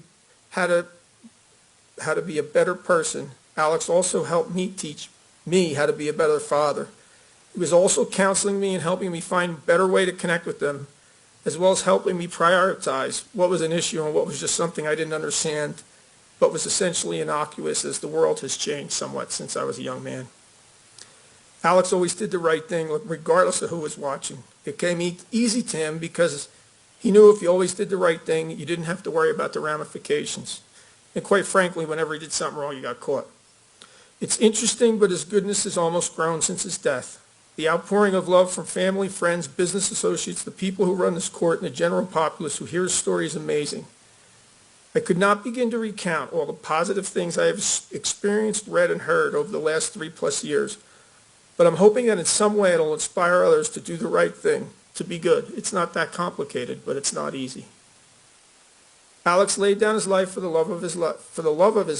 better person. Alex also helped me teach me how to be a better father. He was also counseling me and helping me find a better way to connect with them, as well as helping me prioritize what was an issue and what was just something I didn't understand, but was essentially innocuous, as the world has changed somewhat since I was a young man. Alex always did the right thing, regardless of who was watching. It came easy to him because he knew if you always did the right thing, you didn't have to worry about the ramifications. And quite frankly, whenever he did something wrong, you got caught. It's interesting, but his goodness has almost grown since his death. The outpouring of love from family, friends, business associates, the people who run this court, and the general populace who hear his story is amazing. I could not begin to recount all the positive things I have experienced, read, and heard over the last 3+ years, but I'm hoping that in some way it'll inspire others to do the right thing, to be good. It's not that complicated, but it's not easy. Alex laid down his life for the love of his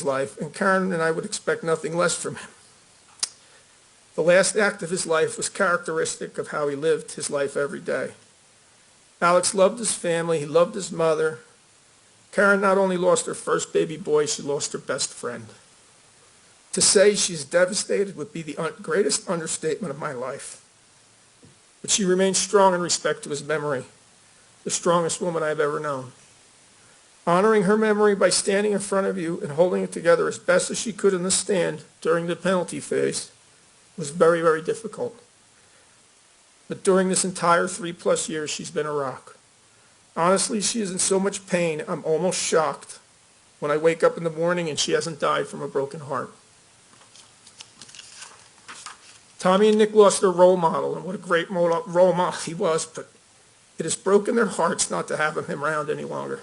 life, and Karen and I would expect nothing less from him. The last act of his life was characteristic of how he lived his life every day. Alex loved his family, he loved his mother. Karen not only lost her first baby boy, she lost her best friend. To say she's devastated would be the greatest understatement of my life. But she remains strong in respect to his memory, the strongest woman I've ever known. Honoring her memory by standing in front of you and holding it together as best as she could in the stand during the penalty phase was very, very difficult. But during this entire 3+ years, she's been a rock. Honestly, she is in so much pain, I'm almost shocked when I wake up in the morning and she hasn't died from a broken heart. Tommy and Nick lost their role model, and what a great role model he was, but it has broken their hearts not to have him around any longer.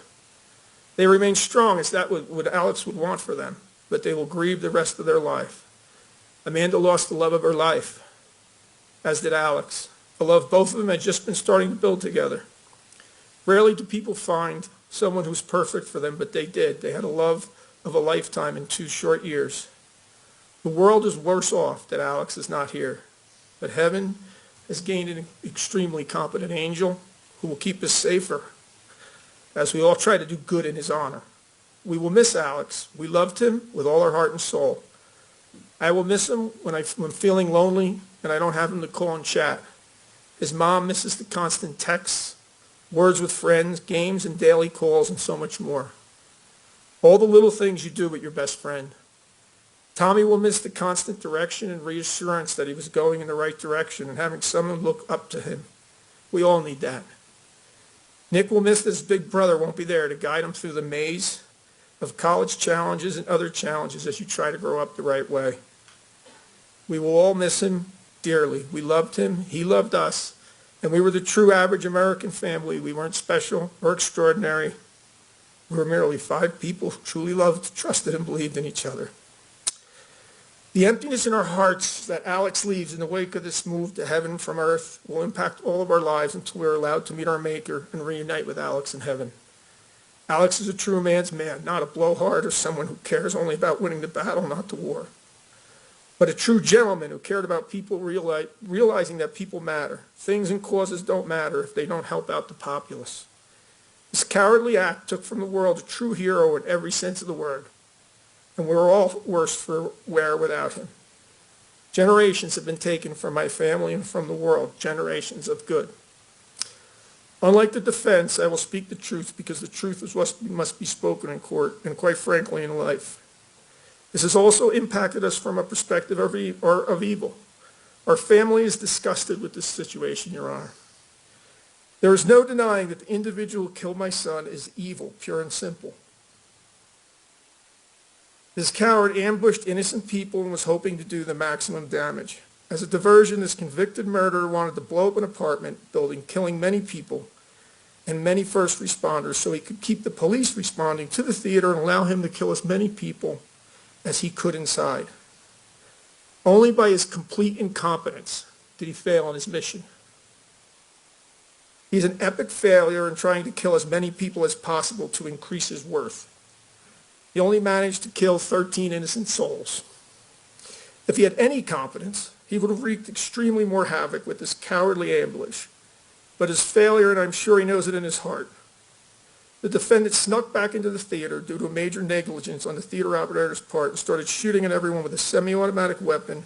They remain strong, as that what Alex would want for them, but they will grieve the rest of their life. Amanda lost the love of her life, as did Alex, a love both of them had just been starting to build together. Rarely do people find someone who's perfect for them, but they did. They had a love of a lifetime in 2 short years. The world is worse off that Alex is not here, but heaven has gained an extremely competent angel who will keep us safer as we all try to do good in his honor. We will miss Alex. We loved him with all our heart and soul. I will miss him when I'm feeling lonely and I don't have him to call and chat. His mom misses the constant texts, words with friends, games and daily calls, and so much more. All the little things you do with your best friend. Tommy will miss the constant direction and reassurance that he was going in the right direction and having someone look up to him. We all need that. Nick will miss that his big brother won't be there to guide him through the maze of college challenges and other challenges as you try to grow up the right way. We will all miss him dearly. We loved him, he loved us, and we were the true average American family. We weren't special or extraordinary. We were merely 5 people who truly loved, trusted, and believed in each other. The emptiness in our hearts that Alex leaves in the wake of this move to heaven from earth will impact all of our lives until we're allowed to meet our Maker and reunite with Alex in heaven. Alex is a true man's man, not a blowhard or someone who cares only about winning the battle, not the war, but a true gentleman who cared about people realizing that people matter. Things and causes don't matter if they don't help out the populace. This cowardly act took from the world a true hero in every sense of the word, and we're all worse for wear without him. Generations have been taken from my family and from the world, generations of good. Unlike the defense, I will speak the truth because the truth is what must be spoken in court and quite frankly in life. This has also impacted us from a perspective of evil. Our family is disgusted with this situation, Your Honor. There is no denying that the individual who killed my son is evil, pure and simple. This coward ambushed innocent people and was hoping to do the maximum damage. As a diversion, this convicted murderer wanted to blow up an apartment building, killing many people and many first responders so he could keep the police responding to the theater and allow him to kill as many people as he could inside. Only by his complete incompetence did he fail in his mission. He's an epic failure in trying to kill as many people as possible to increase his worth. He only managed to kill 13 innocent souls. If he had any competence, he would have wreaked extremely more havoc with this cowardly ambush. But his failure, and I'm sure he knows it in his heart, the defendant snuck back into the theater due to a major negligence on the theater operator's part and started shooting at everyone with a semi-automatic weapon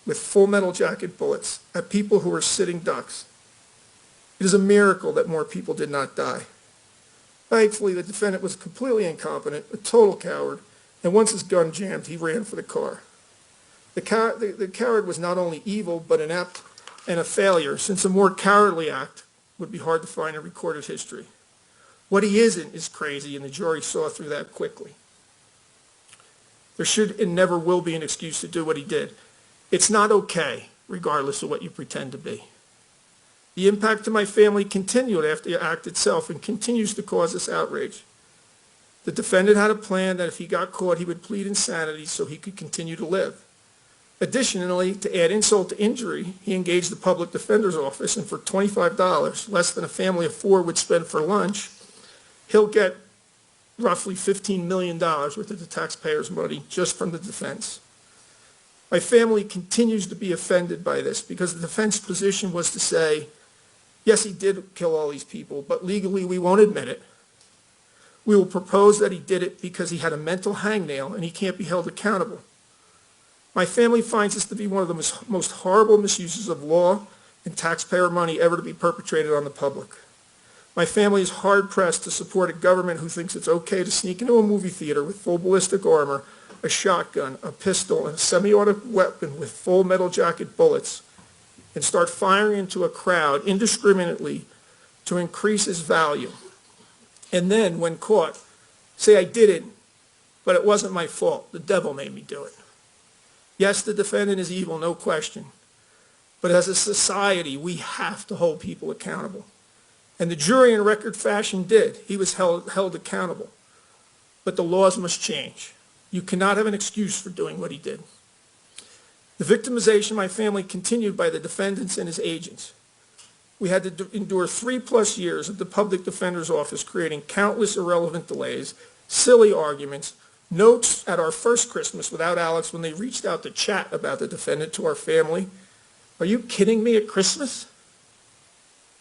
with full metal jacket bullets at people who were sitting ducks. It is a miracle that more people did not die. Thankfully, the defendant was completely incompetent, a total coward, and once his gun jammed, he ran for the car. The coward was not only evil, but inept and a failure, since a more cowardly act would be hard to find in recorded history. What he isn't is crazy, and the jury saw through that quickly. There should and never will be an excuse to do what he did. It's not okay, regardless of what you pretend to be. The impact to my family continued after the act itself and continues to cause us outrage. The defendant had a plan that if he got caught, he would plead insanity so he could continue to live. Additionally, to add insult to injury, he engaged the public defender's office, and for $25, less than a family of four would spend for lunch, he'll get roughly $15 million worth of the taxpayers' money just from the defense. My family continues to be offended by this because the defense position was to say, yes, he did kill all these people, but legally we won't admit it. We will propose that he did it because he had a mental hangnail and he can't be held accountable. My family finds this to be one of the most horrible misuses of law and taxpayer money ever to be perpetrated on the public. My family is hard-pressed to support a government who thinks it's okay to sneak into a movie theater with full ballistic armor, a shotgun, a pistol, and a semi-automatic weapon with full metal jacket bullets and start firing into a crowd indiscriminately to increase his value. And then, when caught, say I did it, but it wasn't my fault. The devil made me do it. Yes, the defendant is evil, no question. But as a society, we have to hold people accountable. And the jury in record fashion did. He was held accountable. But the laws must change. You cannot have an excuse for doing what he did. The victimization of my family continued by the defendants and his agents. We had to endure 3+ years of the public defender's office creating countless irrelevant delays, silly arguments, notes at our first Christmas without Alex when they reached out to chat about the defendant to our family. Are you kidding me, at Christmas?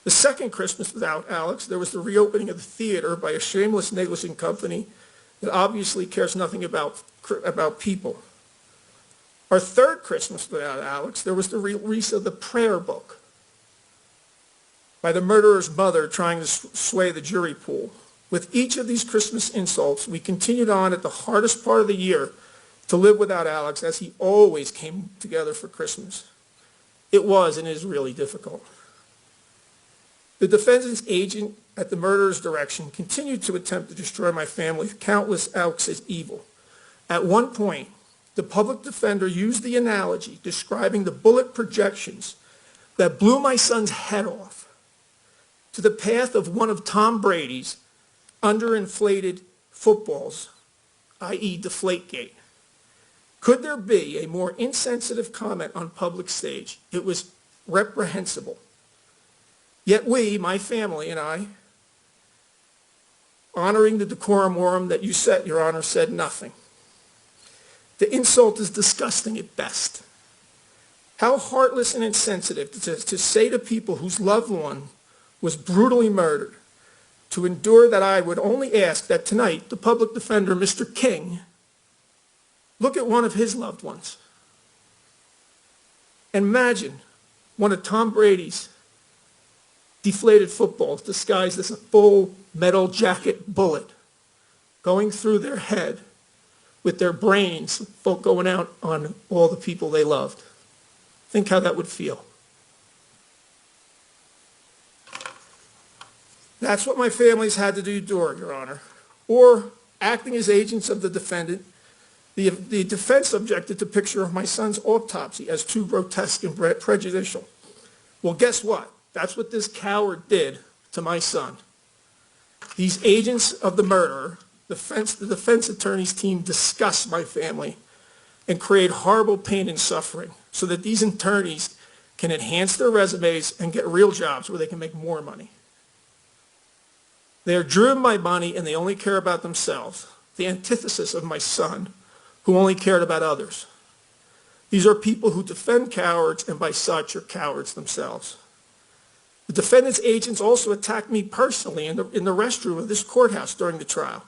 The second Christmas without Alex, there was the reopening of the theater by a shameless, negligent company that obviously cares nothing about people. Our third Christmas without Alex, there was the release of the prayer book by the murderer's mother trying to sway the jury pool. With each of these Christmas insults, we continued on at the hardest part of the year to live without Alex, as he always came together for Christmas. It was and is really difficult. The defendant's agent at the murderer's direction continued to attempt to destroy my family with countless acts of evil. At one point, the public defender used the analogy describing the bullet projections that blew my son's head off to the path of one of Tom Brady's underinflated footballs, i.e. Deflategate. Could there be a more insensitive comment on public stage? It was reprehensible. Yet we, my family and I, honoring the decorum morum that you set, Your Honor, said nothing. The insult is disgusting at best. How heartless and insensitive to say to people whose loved one was brutally murdered, to endure that I would only ask that tonight the public defender, Mr. King, look at one of his loved ones. And imagine one of Tom Brady's deflated footballs disguised as a full metal jacket bullet going through their head with their brains going out on all the people they loved. Think how that would feel. That's what my families had to endure, Your Honor. Or, acting as agents of the defendant, the defense objected to picture of my son's autopsy as too grotesque and prejudicial. Well, guess what? That's what this coward did to my son. These agents of the murderer, the defense attorney's team, disgust my family and create horrible pain and suffering so that these attorneys can enhance their resumes and get real jobs where they can make more money. They are driven by money and they only care about themselves, the antithesis of my son, who only cared about others. These are people who defend cowards and by such are cowards themselves. The defendant's agents also attacked me personally in the restroom of this courthouse during the trial.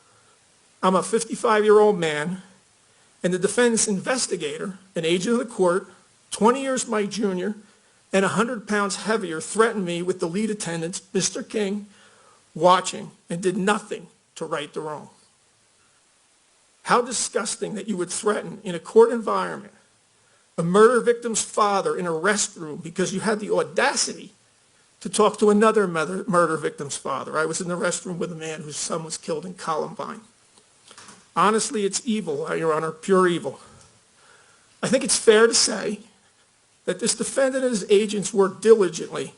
I'm a 55-year-old man, and the defendant's investigator, an agent of the court, 20 years my junior, and 100 pounds heavier, threatened me with the lead attendant, Mr. King, watching and did nothing to right the wrong. How disgusting that you would threaten in a court environment a murder victim's father in a restroom because you had the audacity to talk to another murder victim's father. I was in the restroom with a man whose son was killed in Columbine. Honestly, it's evil, Your Honor, pure evil. I think it's fair to say that this defendant and his agents worked diligently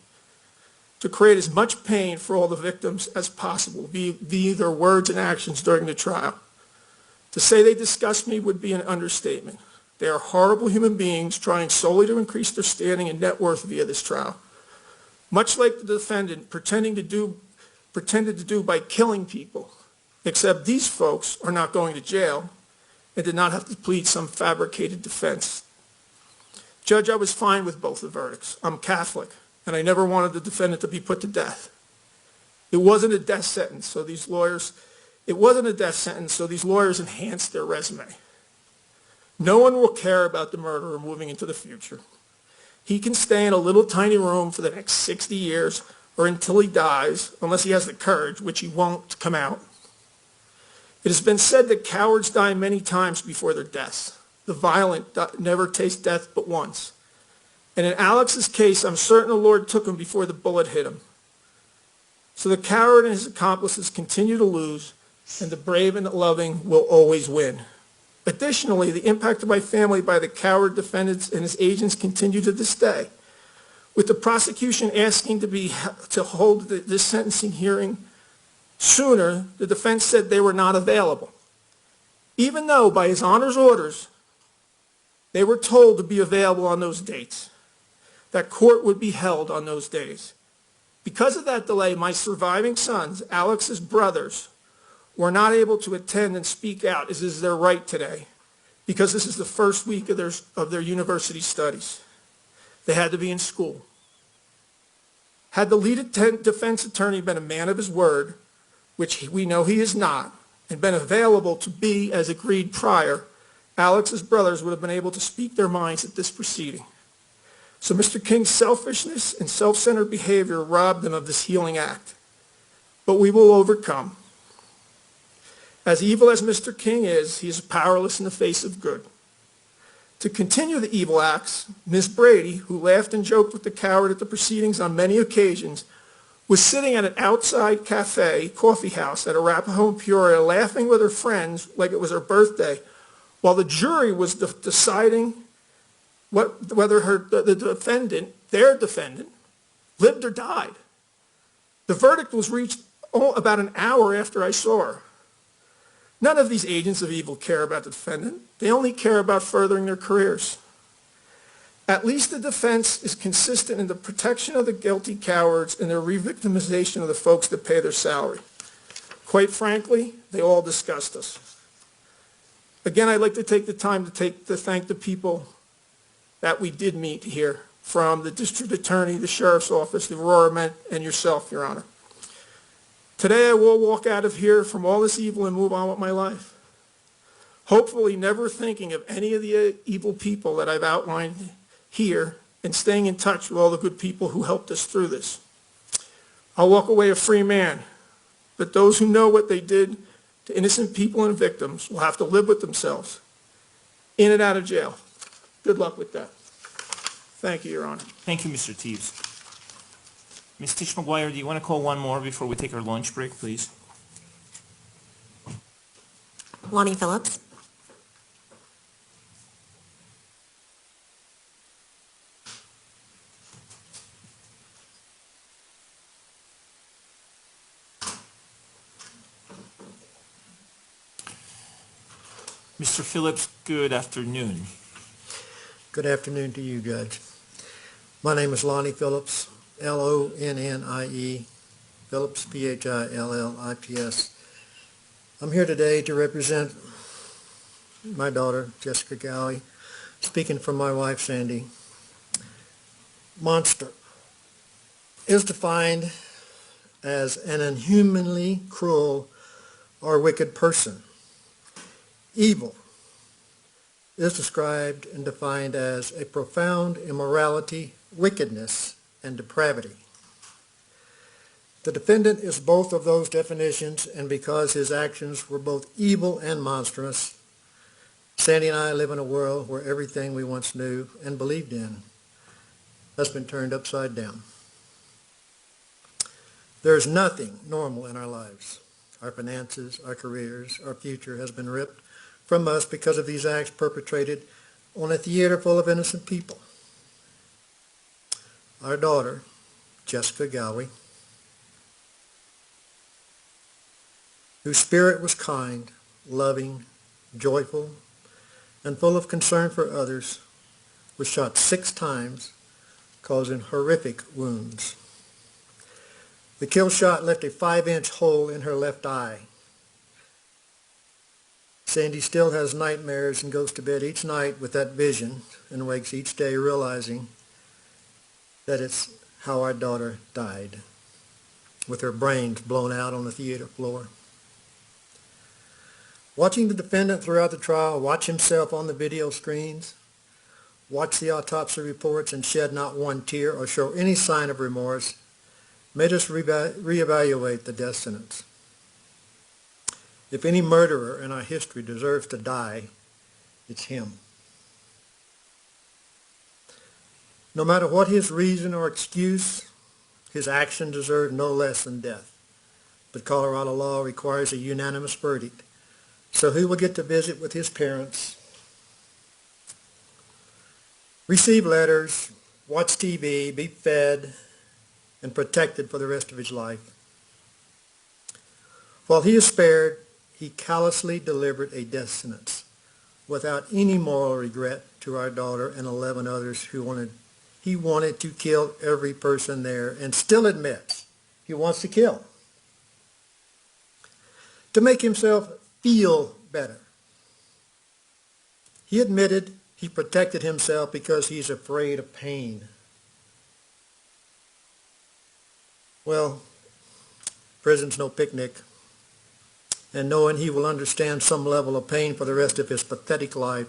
to create as much pain for all the victims as possible via their words and actions during the trial. To say they disgust me would be an understatement. They are horrible human beings trying solely to increase their standing and net worth via this trial. Much like the defendant pretended to do by killing people, except these folks are not going to jail and did not have to plead some fabricated defense. Judge, I was fine with both the verdicts. I'm Catholic, and I never wanted the defendant to be put to death. It wasn't a death sentence, so these lawyers enhanced their resume. No one will care about the murderer moving into the future. He can stay in a little tiny room for the next 60 years or until he dies, unless he has the courage, which he won't, to come out. It has been said that cowards die many times before their deaths. The violent never taste death but once. And in Alex's case, I'm certain the Lord took him before the bullet hit him. So the coward and his accomplices continue to lose, and the brave and the loving will always win. Additionally, the impact of my family by the coward defendants and his agents continue to this day. With the prosecution asking to hold this sentencing hearing sooner, the defense said they were not available. Even though, by His Honor's orders, they were told to be available on those dates, that court would be held on those days. Because of that delay, my surviving sons, Alex's brothers, were not able to attend and speak out, as is their right today, because this is the first week of their university studies. They had to be in school. Had the lead defense attorney been a man of his word, which we know he is not, and been available to be as agreed prior, Alex's brothers would have been able to speak their minds at this proceeding. So Mr. King's selfishness and self-centered behavior robbed them of this healing act. But we will overcome. As evil as Mr. King is, he is powerless in the face of good. To continue the evil acts, Ms. Brady, who laughed and joked with the coward at the proceedings on many occasions, was sitting at an outside coffee house at Arapahoe in Peoria, laughing with her friends like it was her birthday, while the jury was deciding whether their defendant, lived or died. The verdict was reached about an hour after I saw her. None of these agents of evil care about the defendant. They only care about furthering their careers. At least the defense is consistent in the protection of the guilty cowards and their re-victimization of the folks that pay their salary. Quite frankly, they all disgust us. Again, I'd like to take the time to thank the people that we did meet here, from the district attorney, the sheriff's office, the Aurora Met, and yourself, Your Honor. Today I will walk out of here from all this evil and move on with my life. Hopefully never thinking of any of the evil people that I've outlined here, and staying in touch with all the good people who helped us through this. I'll walk away a free man, but those who know what they did to innocent people and victims will have to live with themselves, in and out of jail. Good luck with that. Thank you, Your Honor. Thank you, Mr. Teves. Ms. Tish McGuire, do you want to call one more before we take our lunch break, please? Lonnie Phillips. Mr. Phillips, good afternoon. Good afternoon to you, Judge. My name is Lonnie Phillips, Lonnie, Phillips, Phillips. I'm here today to represent my daughter, Jessica Gowie, speaking for my wife, Sandy. Monster is defined as an inhumanly cruel or wicked person. Evil is described and defined as a profound immorality, wickedness, and depravity. The defendant is both of those definitions, and because his actions were both evil and monstrous, Sandy and I live in a world where everything we once knew and believed in has been turned upside down. There is nothing normal in our lives. Our finances, our careers, our future has been ripped from us because of these acts perpetrated on a theater full of innocent people. Our daughter Jessica Galway, whose spirit was kind, loving, joyful, and full of concern for others, was shot 6 times, causing horrific wounds. The kill shot left a 5-inch hole in her left eye. Sandy still has nightmares and goes to bed each night with that vision and wakes each day realizing that it's how our daughter died, with her brains blown out on the theater floor. Watching the defendant throughout the trial watch himself on the video screens, watch the autopsy reports and shed not one tear or show any sign of remorse made us reevaluate the death sentence. If any murderer in our history deserves to die, it's him. No matter what his reason or excuse, his action deserved no less than death. But Colorado law requires a unanimous verdict, so he will get to visit with his parents, receive letters, watch TV, be fed, and protected for the rest of his life. While he is spared, he callously delivered a death sentence without any moral regret to our daughter and 11 others he wanted to kill every person there, and still admits he wants to kill to make himself feel better. He admitted he protected himself because he's afraid of pain. Well, prison's no picnic, and knowing he will understand some level of pain for the rest of his pathetic life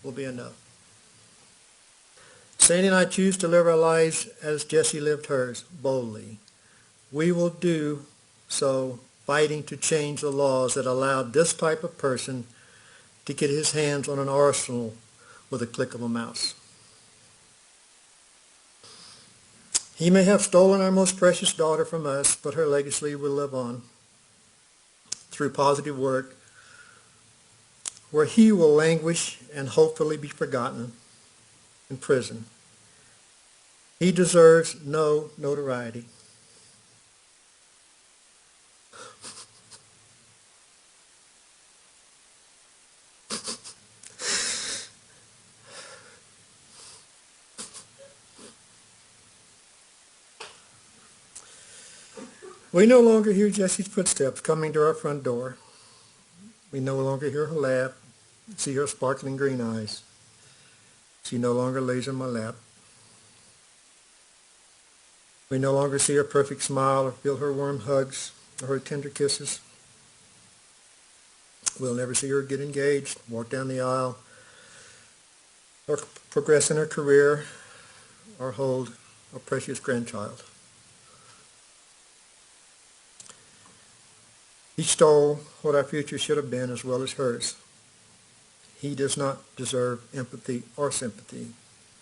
will be enough. Sandy and I choose to live our lives as Jessie lived hers, boldly. We will do so fighting to change the laws that allowed this type of person to get his hands on an arsenal with a click of a mouse. He may have stolen our most precious daughter from us, but her legacy will live on through positive work, where he will languish and hopefully be forgotten in prison. He deserves no notoriety. We no longer hear Jessie's footsteps coming to our front door. We no longer hear her laugh, see her sparkling green eyes. She no longer lays in my lap. We no longer see her perfect smile or feel her warm hugs or her tender kisses. We'll never see her get engaged, walk down the aisle, or progress in her career, or hold a precious grandchild. He stole what our future should have been as well as hers. He does not deserve empathy or sympathy.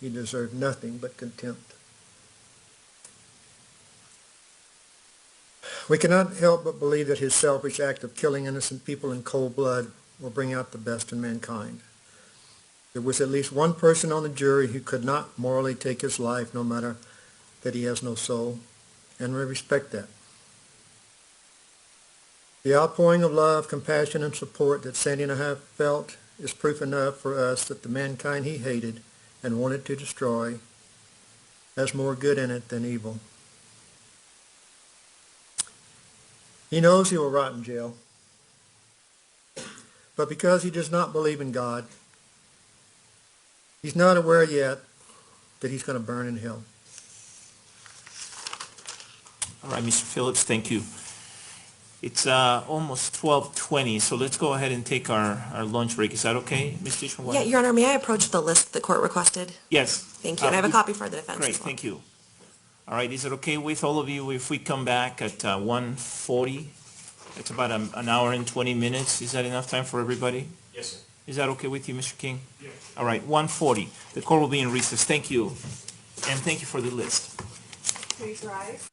He deserved nothing but contempt. We cannot help but believe that his selfish act of killing innocent people in cold blood will bring out the best in mankind. There was at least one person on the jury who could not morally take his life, no matter that he has no soul, and we respect that. The outpouring of love, compassion, and support that Sandy and I have felt is proof enough for us that the mankind he hated and wanted to destroy has more good in it than evil. He knows he will rot in jail, but because he does not believe in God, he's not aware yet that he's going to burn in hell. All right, Mr. Phillips, thank you. It's almost 12:20, so let's go ahead and take our lunch break. Is that okay, Ms. Dishman? Yeah, Your Honor, may I approach the list the court requested? Yes. Thank you, and I have a copy for the defense Great, as well. thank you. All right, is it okay with all of you if we come back at 1:40? It's about an hour and 20 minutes. Is that enough time for everybody? Yes, sir. Is that okay with you, Mr. King? Yes. All right, 1:40. The court will be in recess. Thank you, and thank you for the list. Please rise.